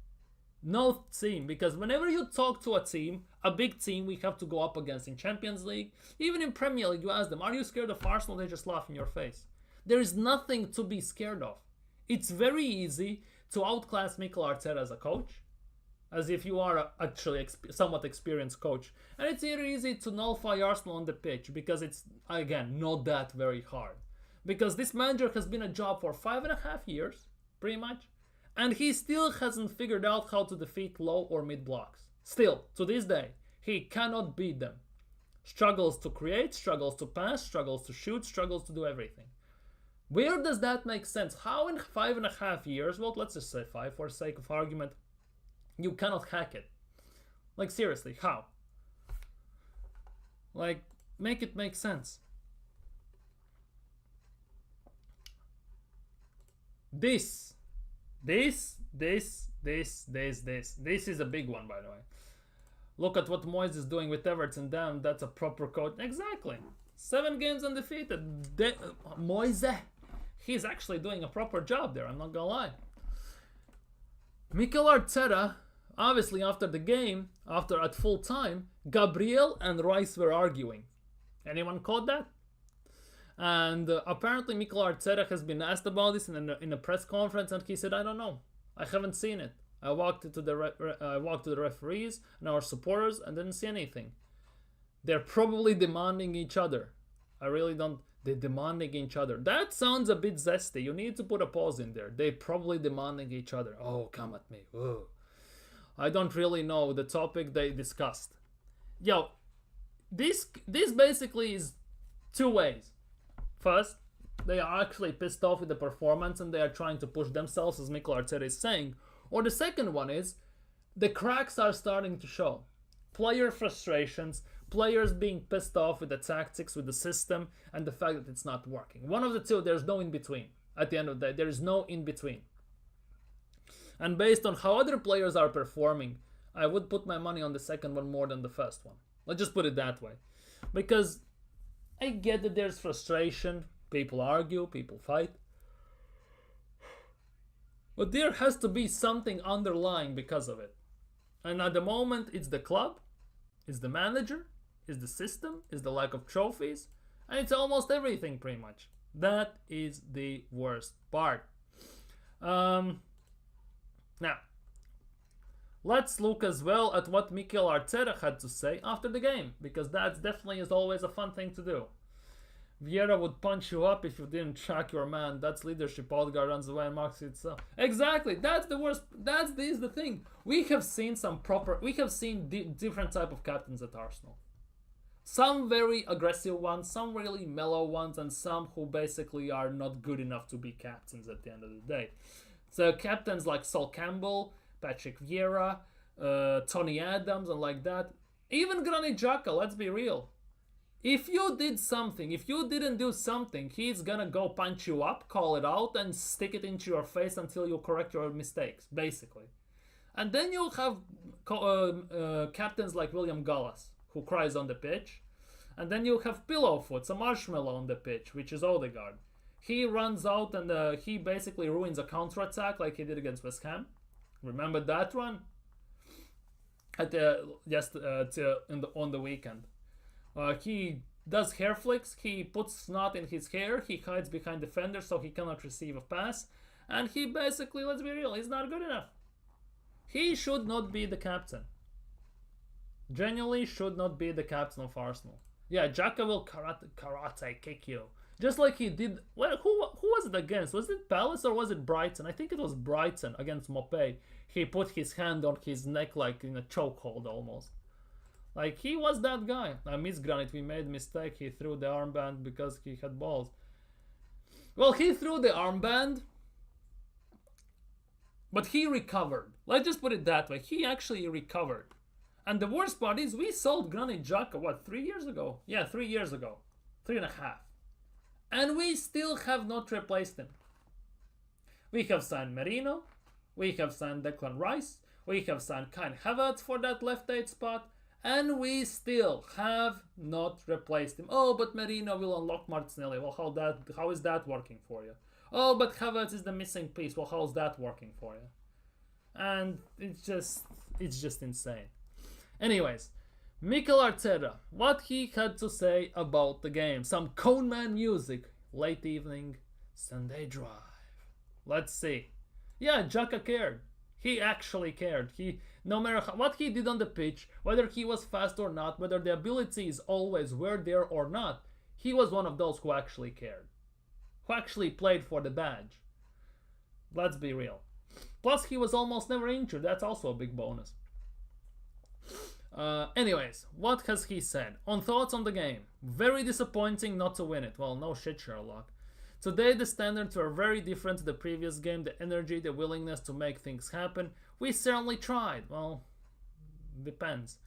No team, because whenever you talk to a team, a big team we have to go up against in Champions League, even in Premier League, you ask them, are you scared of Arsenal? They just laugh in your face. There is nothing to be scared of. It's very easy to outclass Mikel Arteta as a coach, as if you are actually somewhat experienced coach. And it's very easy to nullify Arsenal on the pitch, because it's, again, not that very hard. Because this manager has been a job for 5.5 years, pretty much, and he still hasn't figured out how to defeat low or mid blocks. Still, to this day, he cannot beat them. Struggles to create, struggles to pass, struggles to shoot, struggles to do everything. Where does that make sense? How in 5.5 years, well, let's just say 5 for the sake of argument, you cannot hack it? Like, seriously, how? Like, make it make sense. This is a big one, by the way. Look at what Moyes is doing with Everton. Damn, that's a proper coach. Exactly. 7 games undefeated. Moyes, he's actually doing a proper job there, I'm not gonna lie. Mikel Arteta, obviously after the game, at full time, Gabriel and Rice were arguing. Anyone caught that? And apparently Mikel Arteta has been asked about this in a press conference, and he said, I don't know. I haven't seen it. I walked to the referees and our supporters and didn't see anything. They're probably demanding each other. I really don't. They're demanding each other. That sounds a bit zesty. You need to put a pause in there. They're probably demanding each other. Oh, come at me. Whoa. I don't really know the topic they discussed. Yo, this basically is 2 ways. First, they are actually pissed off with the performance and they are trying to push themselves, as Mikel Arteta is saying. Or the second one is, the cracks are starting to show. Player frustrations, players being pissed off with the tactics, with the system, and the fact that it's not working. One of the two, there's no in between. At the end of the day, there is no in between. And based on how other players are performing, I would put my money on the second one more than the first one. Let's just put it that way. Because I get that there's frustration. People argue, people fight. But there has to be something underlying because of it. And at the moment, it's the club, it's the manager, it's the system, it's the lack of trophies, and it's almost everything pretty much. That is the worst part. Now, let's look as well at what Mikel Arteta had to say after the game, because that definitely is always a fun thing to do. Vieira would punch you up if you didn't track your man. That's leadership. Odegaard runs away and marks itself. Exactly. That's the worst. That's the thing. We have seen different type of captains at Arsenal. Some very aggressive ones, some really mellow ones, and some who basically are not good enough to be captains at the end of the day. So captains like Sol Campbell, Patrick Vieira, Tony Adams, and like that. Even Granit Xhaka, let's be real. If you did something, if you didn't do something, he's gonna go punch you up, call it out, and stick it into your face until you correct your mistakes, basically. And then you'll have captains like William Gallas, who cries on the pitch. And then you have Pillowfoot, a marshmallow on the pitch, which is Odegaard. He runs out and he basically ruins a counter-attack like he did against West Ham. Remember that one? On the weekend. He does hair flicks, he puts snot in his hair, he hides behind defenders so he cannot receive a pass, and he basically, let's be real, he's not good enough. He should not be the captain. Genuinely should not be the captain of Arsenal. Yeah, Xhaka will karate kick you. Just like he did, well, who was it against? Was it Palace or was it Brighton? I think it was Brighton against Mopé. He put his hand on his neck like in a chokehold almost. Like, he was that guy. I miss Granit, we made a mistake. He threw the armband because he had balls. Well, he threw the armband, but he recovered. Let's just put it that way. He actually recovered. And the worst part is we sold Granit Xhaka, what, 3 years ago? Yeah, 3 years ago. 3.5. And we still have not replaced him. We have signed Merino. We have signed Declan Rice. We have signed Kai Havertz for that left 8 spot. And we still have not replaced him. Oh, but Merino will unlock Martinelli. Well, how is that working for you? Oh, but Havertz is the missing piece. Well, how's that working for you? And it's just insane. Anyways, Mikel Arteta, what he had to say about the game. Some Coneman music. Late evening, Sunday drive. Let's see. Yeah, Xhaka cared. He actually cared. No matter what he did on the pitch, whether he was fast or not, whether the abilities always were there or not, he was one of those who actually cared. Who actually played for the badge. Let's be real. Plus, he was almost never injured. That's also a big bonus. Anyways, what has he said? On thoughts on the game. Very disappointing not to win it. Well, no shit, Sherlock. Today the standards were very different to the previous game. The energy, the willingness to make things happen. We certainly tried. Well, depends.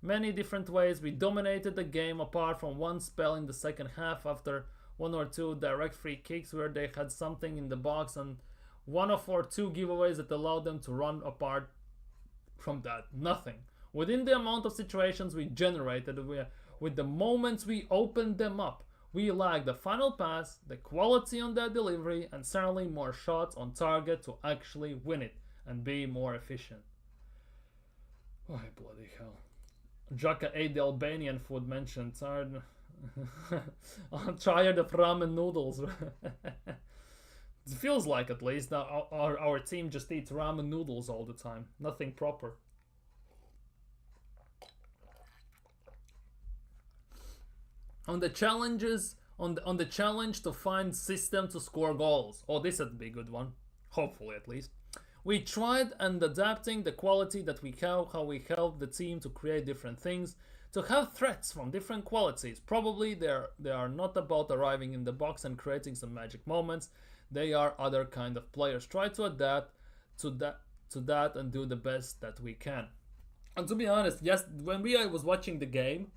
Many different ways. We dominated the game apart from one spell in the second half after 1 or 2 direct free kicks where they had something in the box and 1 or 2 giveaways that allowed them to run apart from that. Nothing. Within the amount of situations we generated, with the moments we opened them up, we lacked the final pass, the quality on that delivery, and certainly more shots on target to actually win it and be more efficient. Oh, bloody hell. Xhaka ate the Albanian food mentioned. Tired. I'm tired of ramen noodles. It feels like, at least, our team just eats ramen noodles all the time. Nothing proper. On the challenges, on the challenge to find system to score goals. Oh, this would be a good one. Hopefully, at least. We tried and adapting the quality that we have, how we help the team to create different things, to have threats from different qualities. Probably they are not about arriving in the box and creating some magic moments. They are other kind of players. Try to adapt to that and do the best that we can. And to be honest, yes, when I was watching the game,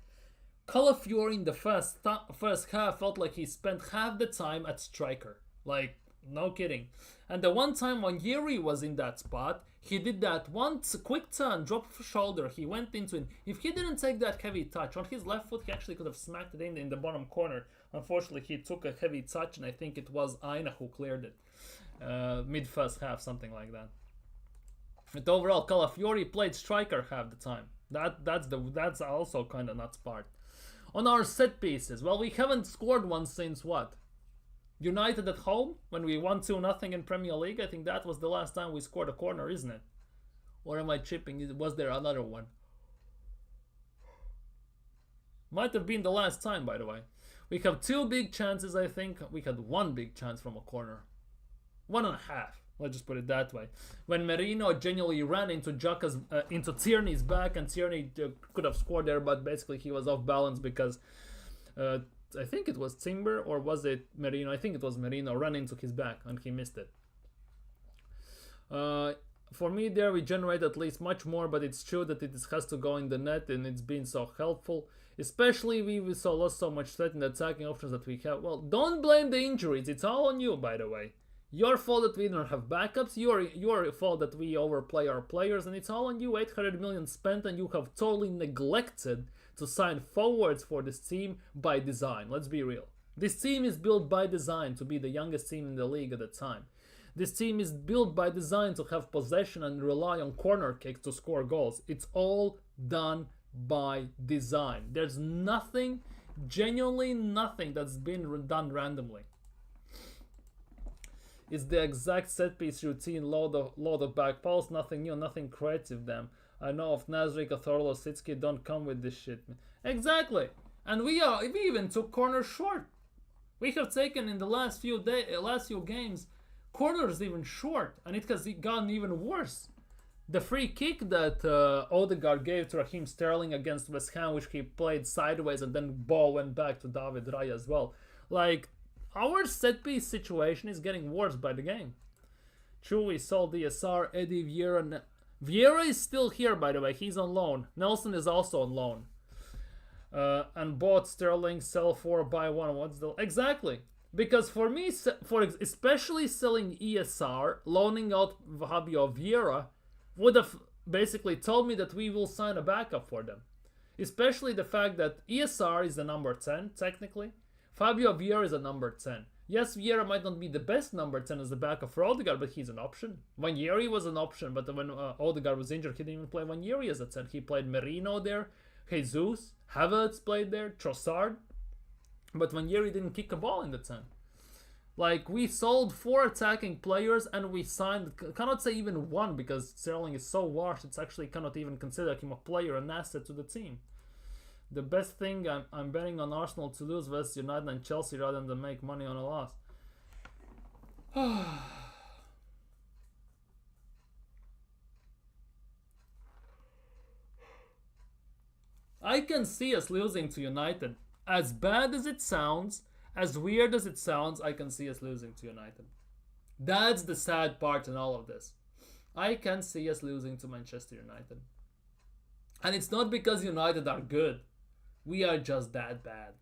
Calafiori in the first half felt like he spent half the time at striker. Like, No kidding. And the one time when Yuri was in that spot, he did that one quick turn, drop of shoulder. He went into it. If he didn't take that heavy touch on his left foot, he actually could have smacked it in the bottom corner. Unfortunately, he took a heavy touch, and I think it was Aina who cleared it. Mid first half, something like that. But overall, Calafiori played striker half the time. That's also kind of nuts part. On our set pieces, well, we haven't scored one since what? United at home when we won 2-0 in Premier League. I think that was the last time we scored a corner, isn't it? Or am I chipping? Was there another one? Might have been the last time, by the way. We have 2 big chances, I think. We had 1 big chance from a corner. 1.5. Let's just put it that way. When Merino genuinely ran into into Tierney's back, and Tierney could have scored there, but basically he was off balance because I think it was Timber, or was it Merino? I think it was Merino, ran into his back and he missed it. For me there we generate at least much more, but it's true that it has to go in the net, and it's been so helpful. Especially we lost so much threat in the attacking options that we have. Well, don't blame the injuries. It's all on you, by the way. Your fault that we don't have backups. Your fault that we overplay our players, and it's all on you. 800 million spent, and you have totally neglected to sign forwards for this team by design. Let's be real. This team is built by design to be the youngest team in the league at the time. This team is built by design to have possession and rely on corner kicks to score goals. It's all done by design. There's nothing, genuinely nothing, that's been done randomly. It's the exact set piece routine, load of back posts, nothing new, nothing creative. Them. I know of Nazrik, Athorlo, Sitsky don't come with this shit. Exactly. And we even took corners short. We have taken in the last few games corners even short, and it has gotten even worse. The free kick that Odegaard gave to Raheem Sterling against West Ham, which he played sideways, and then ball went back to David Raya as well. Like, our set piece situation is getting worse by the game. True, we sold DSR, Eddie Vieira. Vieira is still here, by the way. He's on loan. Nelson is also on loan. And bought Sterling, sell 4, buy 1. What's the... Exactly. Because for me, especially selling ESR, loaning out Fabio Vieira, would have basically told me that we will sign a backup for them. Especially the fact that ESR is the number 10, technically. Fabio Vieira is a number 10. Yes, Vieira might not be the best number 10 as the backup for Odegaard, but he's an option. Vanjeri was an option, but when Odegaard was injured, he didn't even play Vanjeri as a 10. He played Merino there, Jesus, Havertz played there, Trossard. But Vanjeri didn't kick a ball in the 10. Like, we sold 4 attacking players and we signed, cannot say even 1 because Sterling is so washed, it's actually cannot even consider him a player, an asset to the team. The best thing, I'm betting on Arsenal to lose versus United and Chelsea rather than make money on a loss. I can see us losing to United. As bad as it sounds, as weird as it sounds, I can see us losing to United. That's the sad part in all of this. I can see us losing to Manchester United. And it's not because United are good. We are just that bad.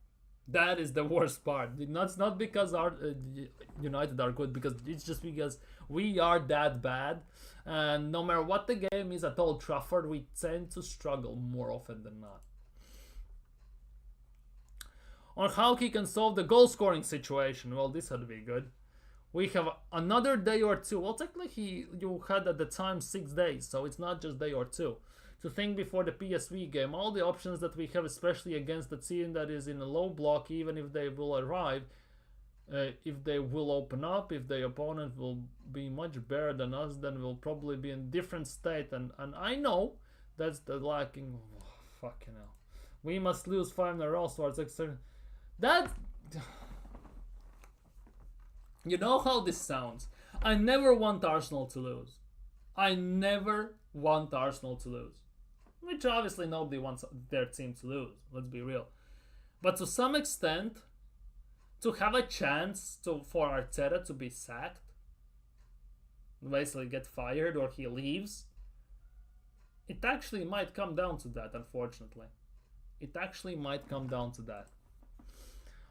That is the worst part. It's not because our United are good, because it's just because we are that bad. And no matter what the game is at Old Trafford, we tend to struggle more often than not. On how he can solve the goal scoring situation. Well, this had to be good. We have another day or two. Well, technically you had at the time 6 days, so it's not just day or two. To think before the PSV game, all the options that we have, especially against the team that is in a low block, even if they will arrive, if they will open up, if the opponent will be much better than us, then we'll probably be in different state. And I know that's the lacking. Oh, fucking hell. We must lose 5 in a row, so it's extra. That... You know how this sounds. I never want Arsenal to lose. I never want Arsenal to lose. Which obviously nobody wants their team to lose, let's be real. But to some extent, to have a chance for Arteta to be sacked, basically get fired or he leaves, it actually might come down to that, unfortunately. It actually might come down to that.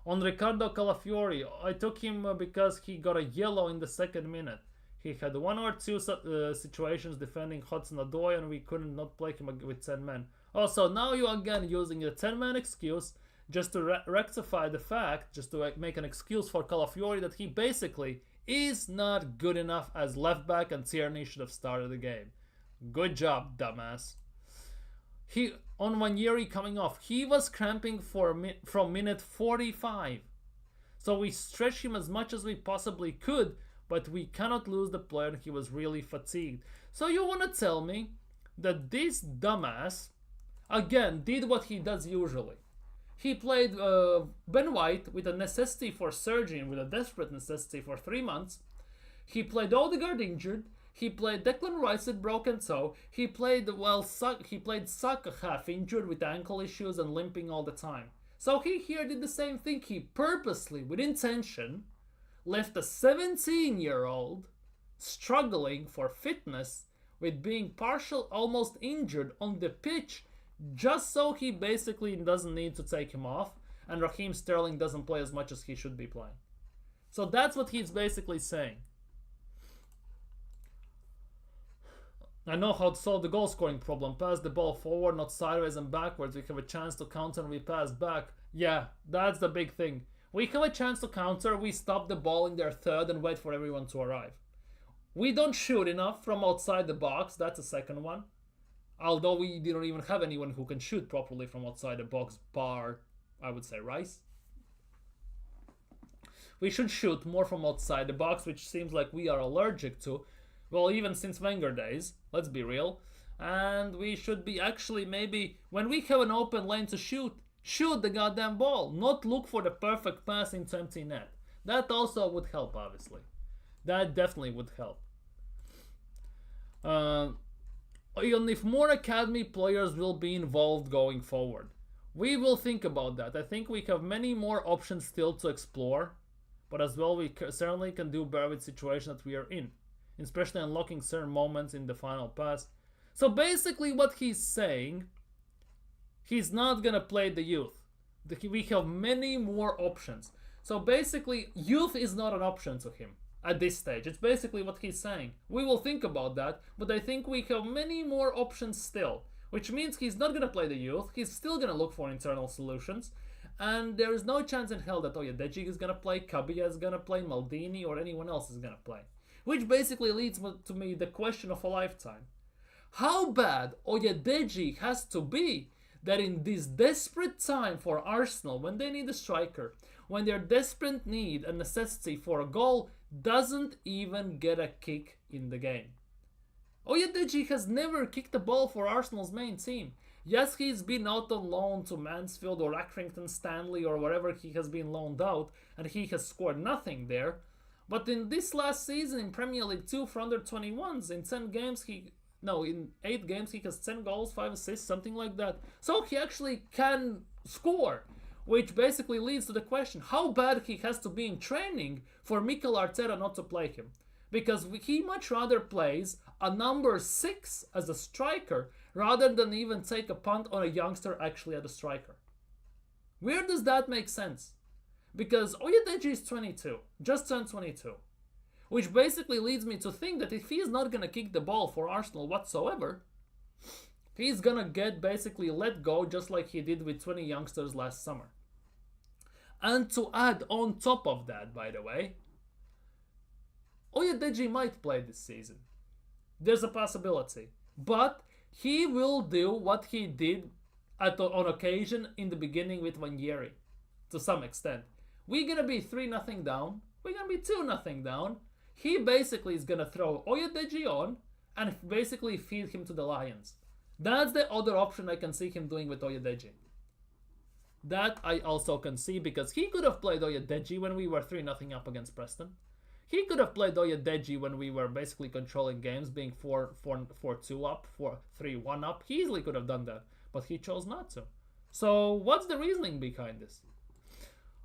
On Ricardo Calafiori, I took him because he got a yellow in the second minute. He had one or two situations defending Hudson-Odoi and we couldn't not play him with 10 men. Also, now you again using a 10-man excuse just to rectify the fact, just to make an excuse for Calafiori that he basically is not good enough as left back and Tierney should have started the game. Good job, dumbass. He on Ranieri coming off, he was cramping from minute 45. So we stretched him as much as we possibly could, but we cannot lose the player and he was really fatigued. So you want to tell me that this dumbass, again, did what he does usually. He played Ben White with a necessity for surgery and with a desperate necessity for 3 months. He played Odegaard injured. He played Declan Rice with broken toe. He played Saka half injured with ankle issues and limping all the time. So he here did the same thing. He purposely, with intention, left a 17-year-old struggling for fitness with being partial, almost injured on the pitch, just so he basically doesn't need to take him off and Raheem Sterling doesn't play as much as he should be playing. So that's what he's basically saying. I know how to solve the goal scoring problem. Pass the ball forward, not sideways and backwards. We have a chance to counter and we pass back. Yeah, that's the big thing. We have a chance to counter, we stop the ball in their third and wait for everyone to arrive. We don't shoot enough from outside the box, that's a second one. Although we don't even have anyone who can shoot properly from outside the box, bar, I would say, Rice. We should shoot more from outside the box, which seems like we are allergic to. Well, even since Wenger days, let's be real. And we should be actually maybe, when we have an open lane to shoot the goddamn ball. Not look for the perfect pass into empty net. That also would help, obviously. That definitely would help. Even if more academy players will be involved going forward. We will think about that. I think we have many more options still to explore. But as well, we certainly can do better with the situation that we are in. Especially unlocking certain moments in the final pass. So basically what he's saying, he's not gonna play the youth. We have many more options. So basically, youth is not an option to him at this stage. It's basically what he's saying. We will think about that, but I think we have many more options still. Which means he's not gonna play the youth, he's still gonna look for internal solutions. And there is no chance in hell that Oyedeji is gonna play, Kabia is gonna play, Maldini or anyone else is gonna play. Which basically leads to me the question of a lifetime. How bad Oyedeji has to be that in this desperate time for Arsenal, when they need a striker, when their desperate need and necessity for a goal doesn't even get a kick in the game. Oyedeji has never kicked the ball for Arsenal's main team. Yes, he's been out on loan to Mansfield or Accrington Stanley or wherever he has been loaned out, and he has scored nothing there. But in this last season in Premier League 2 for under 21s, in 8 games he has 10 goals, 5 assists, something like that. So he actually can score, which basically leads to the question, how bad he has to be in training for Mikel Arteta not to play him. Because he much rather plays a number 6 as a striker rather than even take a punt on a youngster actually as a striker. Where does that make sense? Because Oyedeji is 22, just turned 22. Which basically leads me to think that if he's not going to kick the ball for Arsenal whatsoever, he's going to get basically let go just like he did with 20 youngsters last summer. And to add on top of that, by the way, Oyedeji might play this season. There's a possibility. But he will do what he did on occasion in the beginning with Ranieri, to some extent. We're going to be 3-0 down. We're going to be 2-0 down. He basically is going to throw Oyedeji on and basically feed him to the Lions. That's the other option I can see him doing with Oyedeji. That I also can see because he could have played Oyedeji when we were 3-0 up against Preston. He could have played Oyedeji when we were basically controlling games, being 4-2 up, 3-1 up. He easily could have done that, but he chose not to. So what's the reasoning behind this?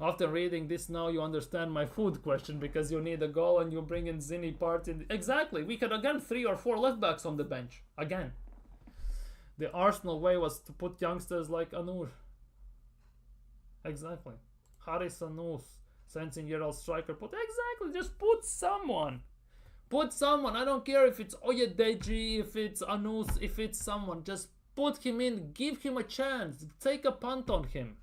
After reading this now, you understand my food question, because you need a goal and you bring in Zini part in. Exactly, we could again 3 or 4 left backs on the bench. Again. The Arsenal way was to put youngsters like Anur. Exactly. Haris Anus, 17-year-old striker. Put exactly, just put someone. Put someone. I don't care if it's Oyedeji, if it's Anus, if it's someone. Just put him in. Give him a chance. Take a punt on him.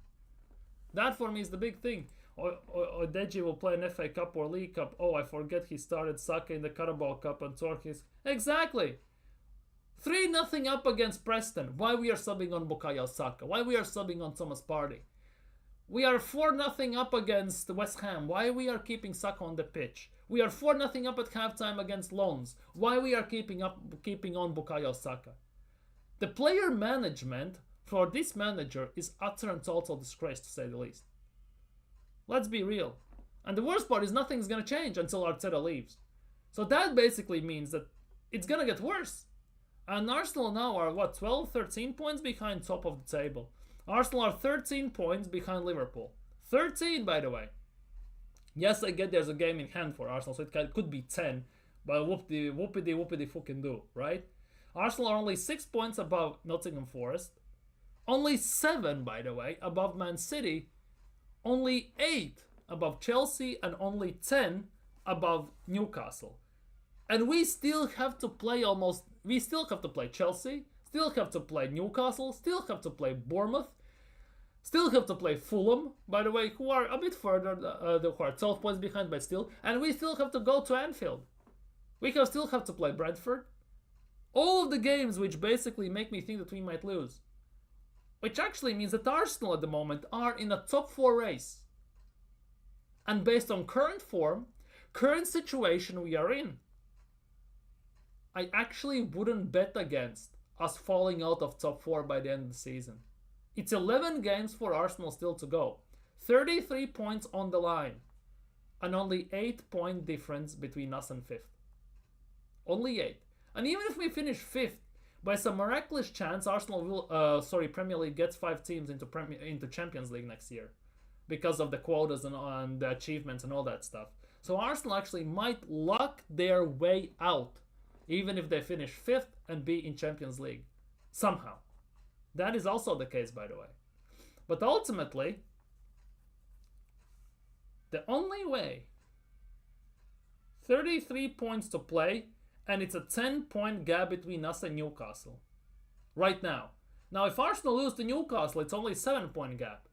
That for me is the big thing. Oyedeji will play an FA Cup or League Cup. Oh, I forget he started Saka in the Carabao Cup and tore his... Exactly. 3-0 up against Preston. Why we are subbing on Bukayo Saka? Why we are subbing on Thomas Partey? We are 4-0 up against West Ham. Why we are keeping Saka on the pitch? We are 4-0 up at halftime against Lons. Why we are keeping on Bukayo Saka? The player management for this manager is utter and total disgrace, to say the least. Let's be real. And the worst part is nothing's going to change until Arteta leaves. So that basically means that it's going to get worse. And Arsenal now are, 12, 13 points behind top of the table. Arsenal are 13 points behind Liverpool. 13, by the way. Yes, I get there's a game in hand for Arsenal, so it could be 10. But whoopity fucking do, right? Arsenal are only 6 points above Nottingham Forest. Only 7, by the way, above Man City. Only 8 above Chelsea. And only 10 above Newcastle. And we still have to play Chelsea, still have to play Newcastle, still have to play Bournemouth, still have to play Fulham, by the way, who are a bit further, who are 12 points behind, but still, and we still have to go to Anfield. We still have to play Brentford. All of the games which basically make me think that we might lose. Which actually means that Arsenal at the moment are in a top 4 race. And based on current form, current situation we are in, I actually wouldn't bet against us falling out of top 4 by the end of the season. It's 11 games for Arsenal still to go. 33 points on the line. And only 8-point difference between us and 5th. Only 8. And even if we finish 5th, by some miraculous chance, Arsenal will, Premier League gets 5 teams into Champions League next year. Because of the quotas and the achievements and all that stuff. So Arsenal actually might luck their way out. Even if they finish 5th and be in Champions League. Somehow. That is also the case, by the way. But ultimately, the only way, 33 points to play, and it's a 10-point gap between us and Newcastle. Right now. Now, if Arsenal lose to Newcastle, it's only a 7-point gap.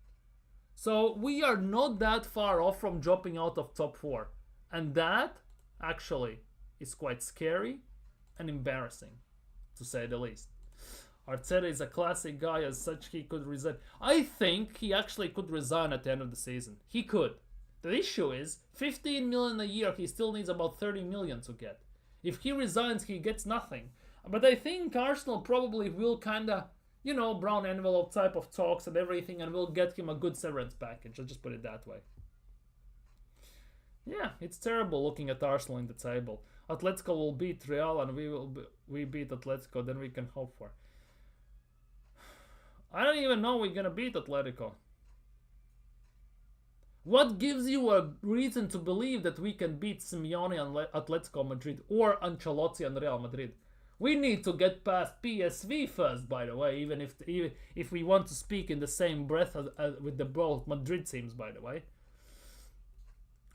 So we are not that far off from dropping out of top 4. And that, actually, is quite scary and embarrassing, to say the least. Arteta is a classic guy, as such he could resign. I think he actually could resign at the end of the season. He could. The issue is, 15 million a year, he still needs about 30 million to get. If he resigns, he gets nothing. But I think Arsenal probably will kinda, brown envelope type of talks and everything, and will get him a good severance package. I'll just put it that way. Yeah, it's terrible looking at Arsenal in the table. Atletico will beat Real and we beat Atletico, then we can hope for. I don't even know we're gonna beat Atletico. What gives you a reason to believe that we can beat Simeone and Atletico Madrid or Ancelotti and Real Madrid? We need to get past PSV first, by the way, even if we want to speak in the same breath as with the both Madrid teams, by the way.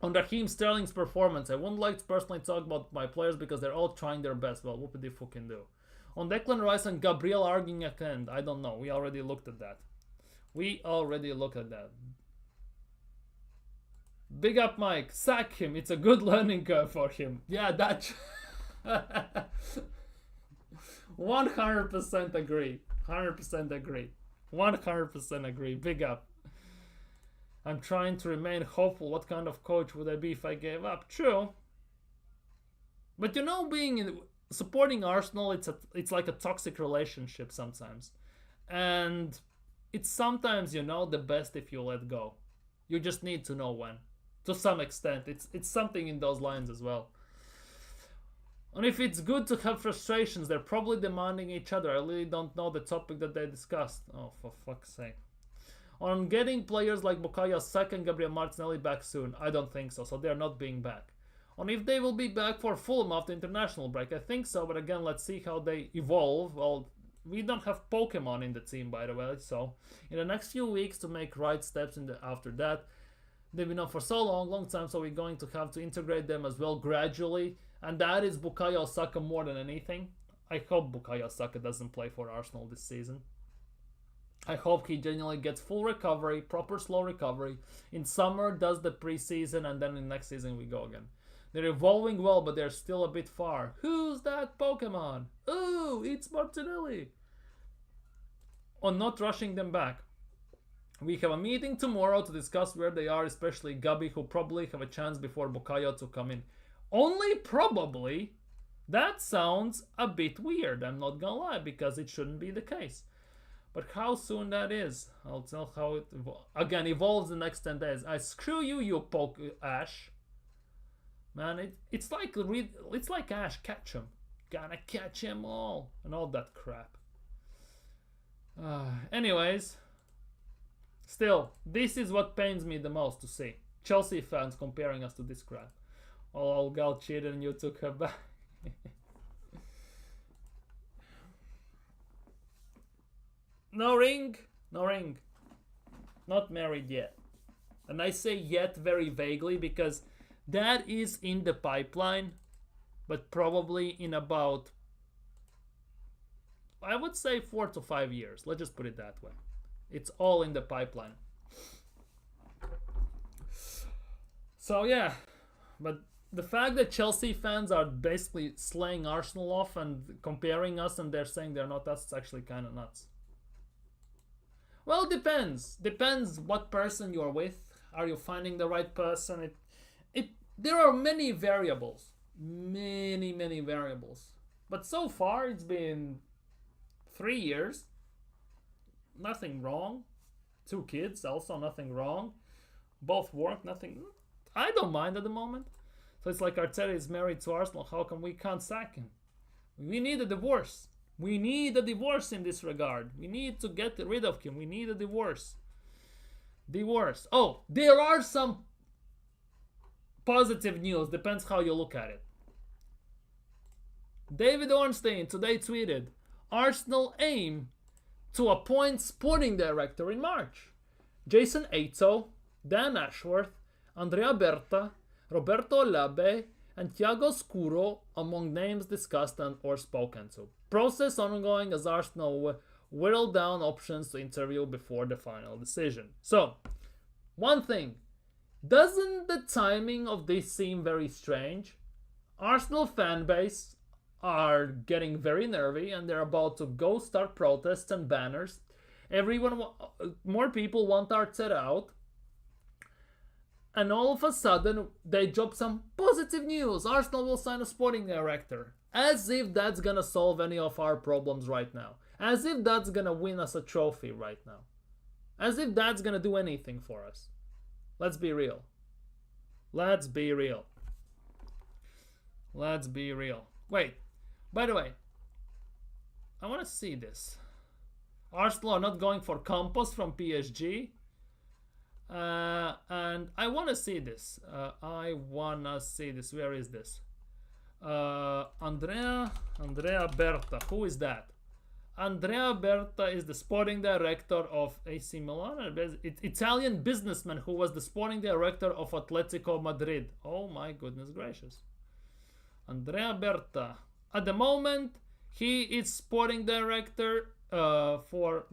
On Raheem Sterling's performance, I wouldn't like to personally talk about my players because they're all trying their best. Well, what would they fucking do? On Declan Rice and Gabriel arguing at end, I don't know. We already looked at that. Big up Mike. Sack him. It's a good learning curve for him. Yeah, that... 100% agree. 100% agree. 100% agree. Big up. I'm trying to remain hopeful. What kind of coach would I be if I gave up? True. But supporting Arsenal, it's like a toxic relationship sometimes. And it's sometimes, the best if you let go. You just need to know when. To some extent. It's something in those lines as well. And if it's good to have frustrations, they're probably demanding each other. I really don't know the topic that they discussed. Oh, for fuck's sake. On getting players like Bukayo Saka and Gabriel Martinelli back soon, I don't think so. So they're not being back. On if they will be back for Fulham after international break, I think so. But again, let's see how they evolve. Well, we don't have Pokemon in the team, by the way. So in the next few weeks to make right steps after that. They've been on for so long time, so we're going to have to integrate them as well gradually. And that is Bukayo Saka more than anything. I hope Bukayo Saka doesn't play for Arsenal this season. I hope he genuinely gets full recovery, proper slow recovery. In summer, does the preseason, and then in next season we go again. They're evolving well, but they're still a bit far. Who's that Pokemon? Ooh, it's Martinelli. On not rushing them back. We have a meeting tomorrow to discuss where they are, especially Gabi, who probably have a chance before Bukayo to come in. Only probably? That sounds a bit weird, I'm not gonna lie, because it shouldn't be the case. But how soon that is, I'll tell how it again evolves the next 10 days. I screw you, you poke Ash. Man, it's like Ash, catch him. Gonna catch him all. And all that crap. Anyways, still, this is what pains me the most to see. Chelsea fans comparing us to this crap. Oh, Gal cheated and you took her back. No ring, no ring. Not married yet. And I say yet very vaguely because that is in the pipeline, but probably in about, I would say 4 to 5 years. Let's just put it that way. It's all in the pipeline. So yeah, but the fact that Chelsea fans are basically slaying Arsenal off and comparing us and they're saying they're not us, it's actually kind of nuts. Well, depends. Depends what person you're with. Are you finding the right person? There are many variables. Many variables. But so far, it's been 3 years. Nothing wrong. 2 kids, also nothing wrong. Both work, nothing. I don't mind at the moment. So it's like Arteta is married to Arsenal. How come we can't sack him? We need a divorce. We need a divorce in this regard. We need to get rid of him. We need a divorce. Divorce. Oh, there are some positive news. Depends how you look at it. David Ornstein today tweeted, Arsenal aim to appoint sporting director in March. Jason Aito, Dan Ashworth, Andrea Berta, Roberto Labe, and Thiago Scuro among names discussed and or spoken to. Process ongoing as Arsenal whittle down options to interview before the final decision. So, one thing. Doesn't the timing of this seem very strange? Arsenal fan base are getting very nervy and they're about to go start protests and banners. More people want Arteta out. And all of a sudden, they drop some positive news. Arsenal will sign a sporting director. As if that's gonna solve any of our problems right now. As if that's gonna win us a trophy right now. As if that's gonna do anything for us. Let's be real. Let's be real. Let's be real. Wait, by the way, I want to see this. Arsenal are not going for Campos from PSG. And I want to see this. Where is this? Andrea Berta. Who is that? Andrea Berta is the sporting director of AC Milan, Italian businessman who was the sporting director of Atletico Madrid. Oh my goodness gracious. Andrea Berta. At the moment, he is sporting director for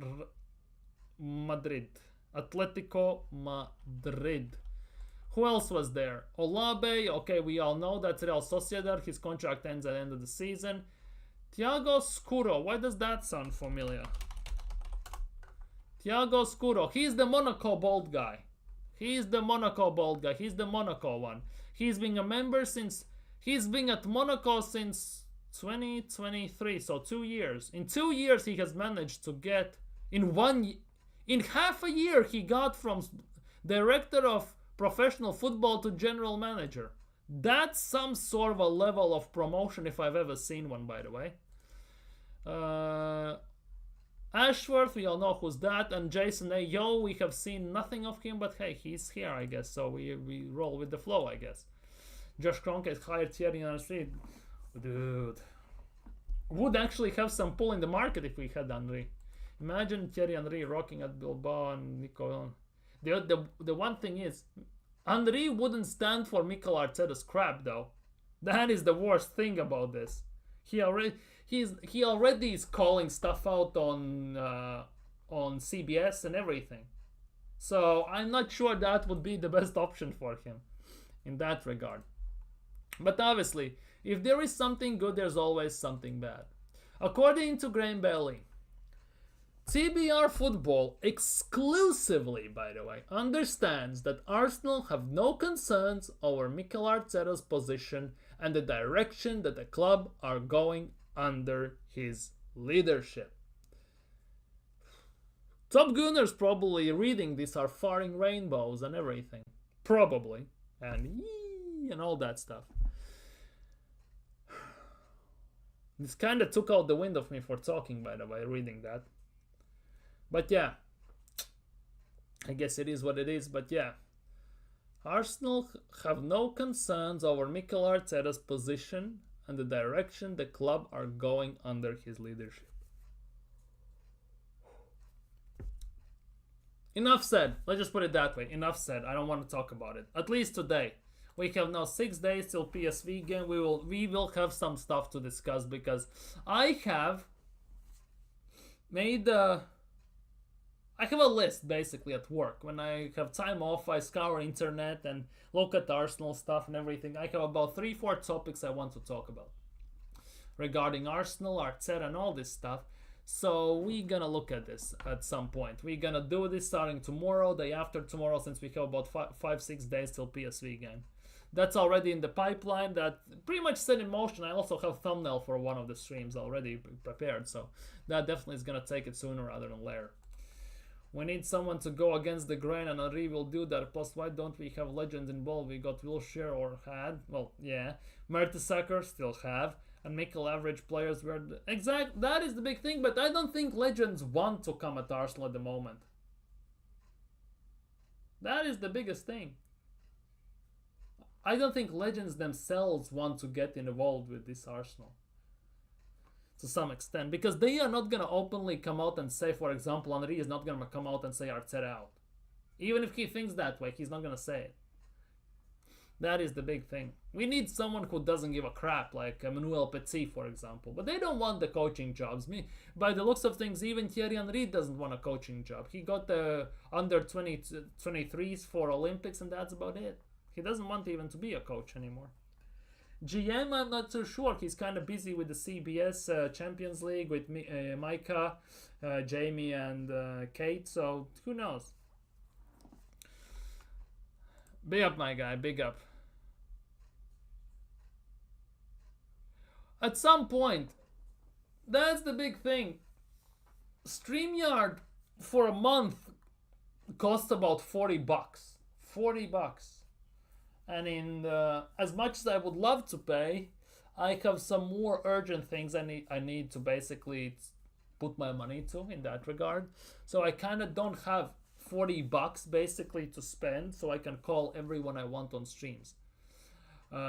Madrid. Atletico Madrid. Who else was there? Olabe. Okay, we all know that's Real Sociedad. His contract ends at the end of the season. Thiago Scuro. Why does that sound familiar? Thiago Scuro. He's the Monaco bald guy. He's the Monaco one. He's been a member since... He's been at Monaco since 2023. So 2 years. In 2 years, he has managed to get... In half a year, he got from director of professional football to general manager. That's some sort of a level of promotion if I've ever seen one, by the way. Ashworth, we all know who's that. And Jason Ayo, we have seen nothing of him, but hey, he's here, I guess. So we roll with the flow, I guess. Josh Kroenke has hired Thierry Henry. Dude. Would actually have some pull in the market if we had Henry. Imagine Thierry Henry rocking at Bilbao and Nico. The one thing is, Henry wouldn't stand for Mikel Arteta's crap, though. That is the worst thing about this. He already he already is calling stuff out on CBS and everything. So I'm not sure that would be the best option for him in that regard. But obviously, if there is something good, there's always something bad. According to Graham Bailey, TBR Football exclusively, by the way, understands that Arsenal have no concerns over Mikel Arteta's position and the direction that the club are going under his leadership. Top Gunners probably reading this are firing rainbows and everything. Probably. And all that stuff. This kind of took out the wind of me for talking, by the way, reading that. But yeah, I guess it is what it is. But yeah, Arsenal have no concerns over Mikel Arteta's position and the direction the club are going under his leadership. Enough said. Let's just put it that way. Enough said. I don't want to talk about it. At least today. We have now 6 days till PSV game. We will have some stuff to discuss because I have made I have a list basically at work. When I have time off, I scour internet and look at Arsenal stuff and everything. I have about 3-4 topics I want to talk about regarding Arsenal, Arteta, and all this stuff. So we're gonna look at this at some point. We're gonna do this starting tomorrow, day after tomorrow, since we have about 5-6 days till PSV game. That's already in the pipeline. That pretty much set in motion. I also have thumbnail for one of the streams already prepared, so that definitely is gonna take it sooner rather than later. We need someone to go against the grain, and Henry will do that. Plus, why don't we have legends involved? We got Wilshere or had. Well, yeah. Mertesacker still have. And Mikel average players were... That is the big thing, but I don't think legends want to come at Arsenal at the moment. That is the biggest thing. I don't think legends themselves want to get involved with this Arsenal. To some extent. Because they are not going to openly come out and say, for example, Henry is not going to come out and say Arteta out. Even if he thinks that way, he's not going to say it. That is the big thing. We need someone who doesn't give a crap, like Emmanuel Petit, for example. But they don't want the coaching jobs. By the looks of things, even Thierry Henry doesn't want a coaching job. He got the under 23s for Olympics, and that's about it. He doesn't want even to be a coach anymore. GM, I'm not so sure. He's kind of busy with the CBS Champions League with Micah, Jamie, and Kate. So who knows? Big up, my guy. Big up. At some point, that's the big thing. StreamYard for a month costs about $40. $40. And as much as I would love to pay, I have some more urgent things I need to basically put my money to in that regard. So I kind of don't have $40 basically to spend, so I can call everyone I want on streams.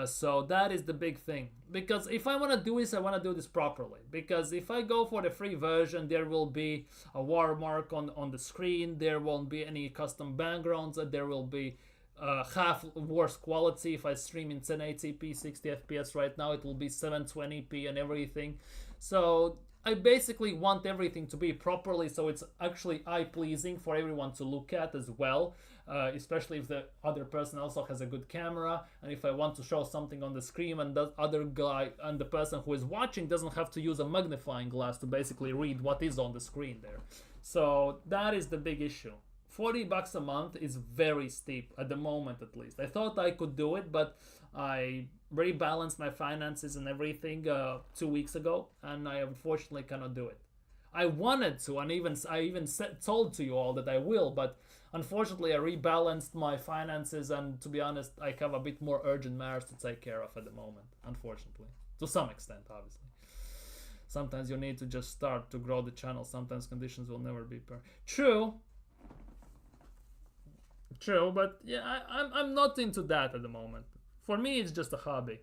So that is the big thing. Because if I want to do this, I want to do this properly. Because if I go for the free version, there will be a watermark on the screen. There won't be any custom backgrounds. There will be half worse quality. If I stream in 1080p 60 FPS right now, it will be 720p and everything. So I basically want everything to be properly, so it's actually eye-pleasing for everyone to look at as well, especially if the other person also has a good camera, and if I want to show something on the screen and the other guy and the person who is watching doesn't have to use a magnifying glass to basically read what is on the screen there. So that is the big issue. $40 a month is very steep at the moment, at least. I thought I could do it, but I rebalanced my finances and everything 2 weeks ago, and I unfortunately cannot do it. I wanted to, and I even told to you all that I will, but unfortunately I rebalanced my finances, and to be honest, I have a bit more urgent matters to take care of at the moment, unfortunately. To some extent, obviously. Sometimes you need to just start to grow the channel. Sometimes conditions will never be True, but yeah, I'm not into that at the moment. For me, it's just a hobby.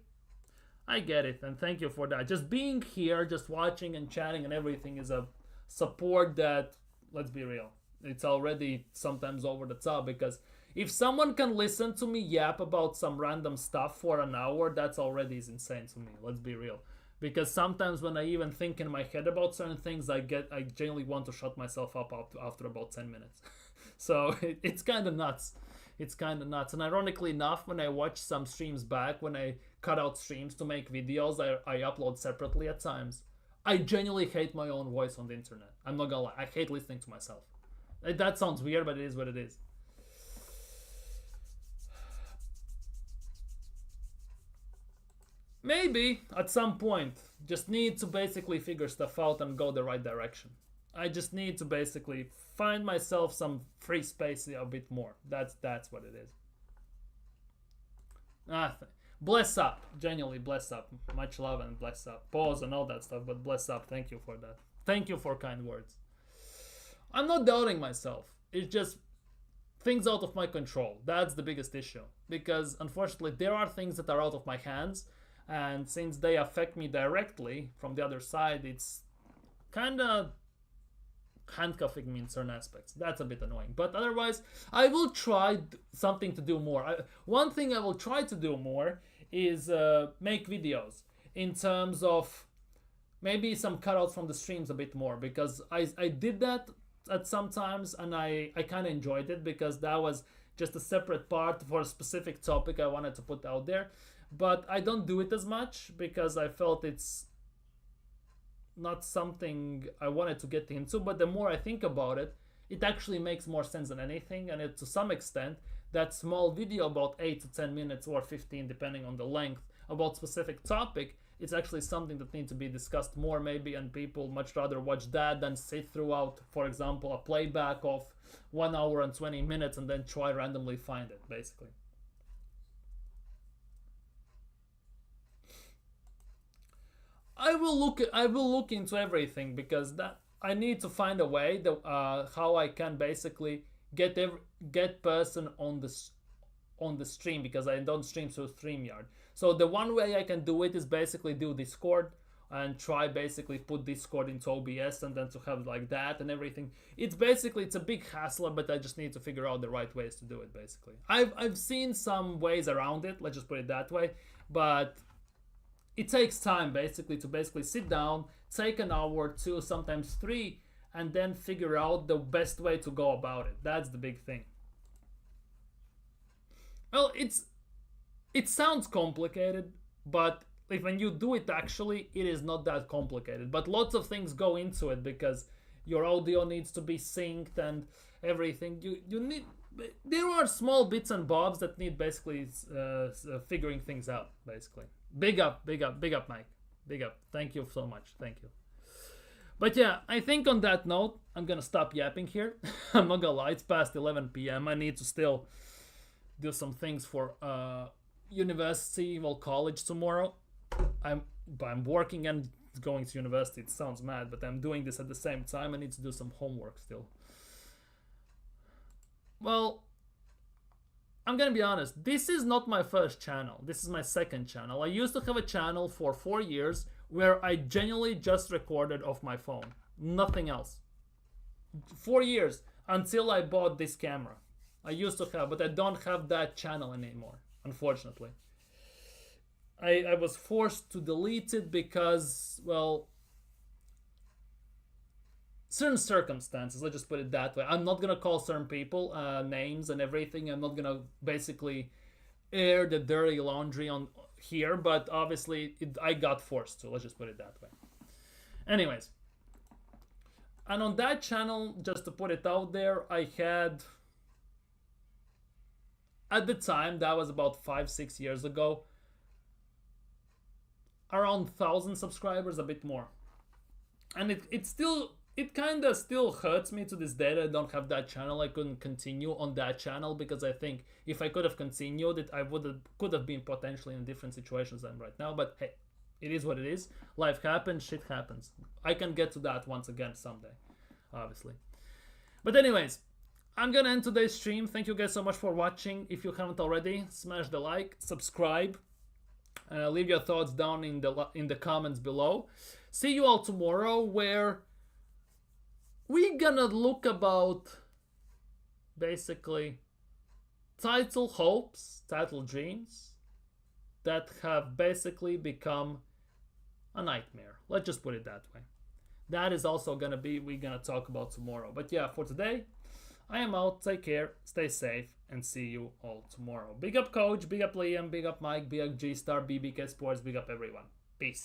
I get it, and thank you for that. Just being here, just watching and chatting and everything is a support that, let's be real, it's already sometimes over the top, because If someone can listen to me yap about some random stuff for an hour, that's already is insane to me. Let's be real. Because sometimes when I even think in my head about certain things, I genuinely want to shut myself up after about 10 minutes. So it's kind of nuts. It's kind of nuts. And ironically enough, when I watch some streams back, when I cut out streams to make videos I upload separately at times, I genuinely hate my own voice on the internet. I'm not gonna lie. I hate listening to myself. That sounds weird, but it is what it is. Maybe at some point, just need to basically figure stuff out and go the right direction. I just need to basically find myself some free space a bit more. That's what it is. Bless up, genuinely bless up. Much love and bless up. Pause and all that stuff, but bless up. Thank you for that. Thank you for kind words. I'm not doubting myself. It's just things out of my control. That's the biggest issue. Because unfortunately, there are things that are out of my hands. And since they affect me directly from the other side, it's kind of handcuffing me in certain aspects. That's a bit annoying. But otherwise, I will try something to do more. One thing I will try to do more is make videos in terms of maybe some cutouts from the streams a bit more. Because I did that at some times and I kind of enjoyed it because that was just a separate part for a specific topic I wanted to put out there. But I don't do it as much because I felt it's not something I wanted to get into. But the more I think about it, it actually makes more sense than anything. And to some extent, that small video about 8 to 10 minutes or 15, depending on the length, about specific topic, it's actually something that needs to be discussed more maybe, and people much rather watch that than sit throughout, for example, a playback of 1 hour and 20 minutes and then try randomly find it, basically. I will look into everything because that I need to find a way that how I can basically get person on the stream, because I don't stream through StreamYard. So the one way I can do it is basically do Discord and try basically put Discord into OBS and then to have like that and everything. It's a big hassle, but I just need to figure out the right ways to do it basically. I've seen some ways around it, let's just put it that way, but it takes time basically to sit down, take an hour, 2, sometimes 3, and then figure out the best way to go about it. That's the big thing. Well, it sounds complicated, but when you do it actually, it is not that complicated. But lots of things go into it because your audio needs to be synced and everything. You need. There are small bits and bobs that need basically figuring things out basically. Big up, Mike. Big up. Thank you so much. Thank you. But yeah, I think on that note, I'm gonna stop yapping here. I'm not gonna lie, it's past 11 p.m. I need to still do some things for university, well, college tomorrow. I'm working and going to university. It sounds mad, but I'm doing this at the same time. I need to do some homework still. Well, I'm gonna be honest, this is not my first channel. This is my second channel. I used to have a channel for 4 years where I genuinely just recorded off my phone. Nothing else. 4 years until I bought this camera. I used to have, but I don't have that channel anymore, unfortunately. I was forced to delete it because, well, certain circumstances, let's just put it that way. I'm not gonna call certain people names and everything. I'm not gonna basically air the dirty laundry on here, but obviously I got forced to, let's just put it that way. Anyways, and on that channel, just to put it out there, I had, at the time, that was about 5-6 years ago, around 1,000 subscribers, a bit more. And it kind of still hurts me to this day that I don't have that channel. I couldn't continue on that channel because I think if I could have continued it, I could have been potentially in different situations than right now. But hey, it is what it is. Life happens, shit happens. I can get to that once again someday, obviously. But anyways, I'm gonna end today's stream. Thank you guys so much for watching. If you haven't already, smash the like, subscribe, leave your thoughts down in the comments below. See you all tomorrow, where we're gonna look about basically title hopes, title dreams that have basically become a nightmare. Let's just put it that way. That is also gonna be we're gonna talk about tomorrow. But yeah, for today, I am out. Take care, stay safe, and see you all tomorrow. Big up Coach, big up Liam, big up Mike, big up G Star, BBK Sports, big up everyone. Peace.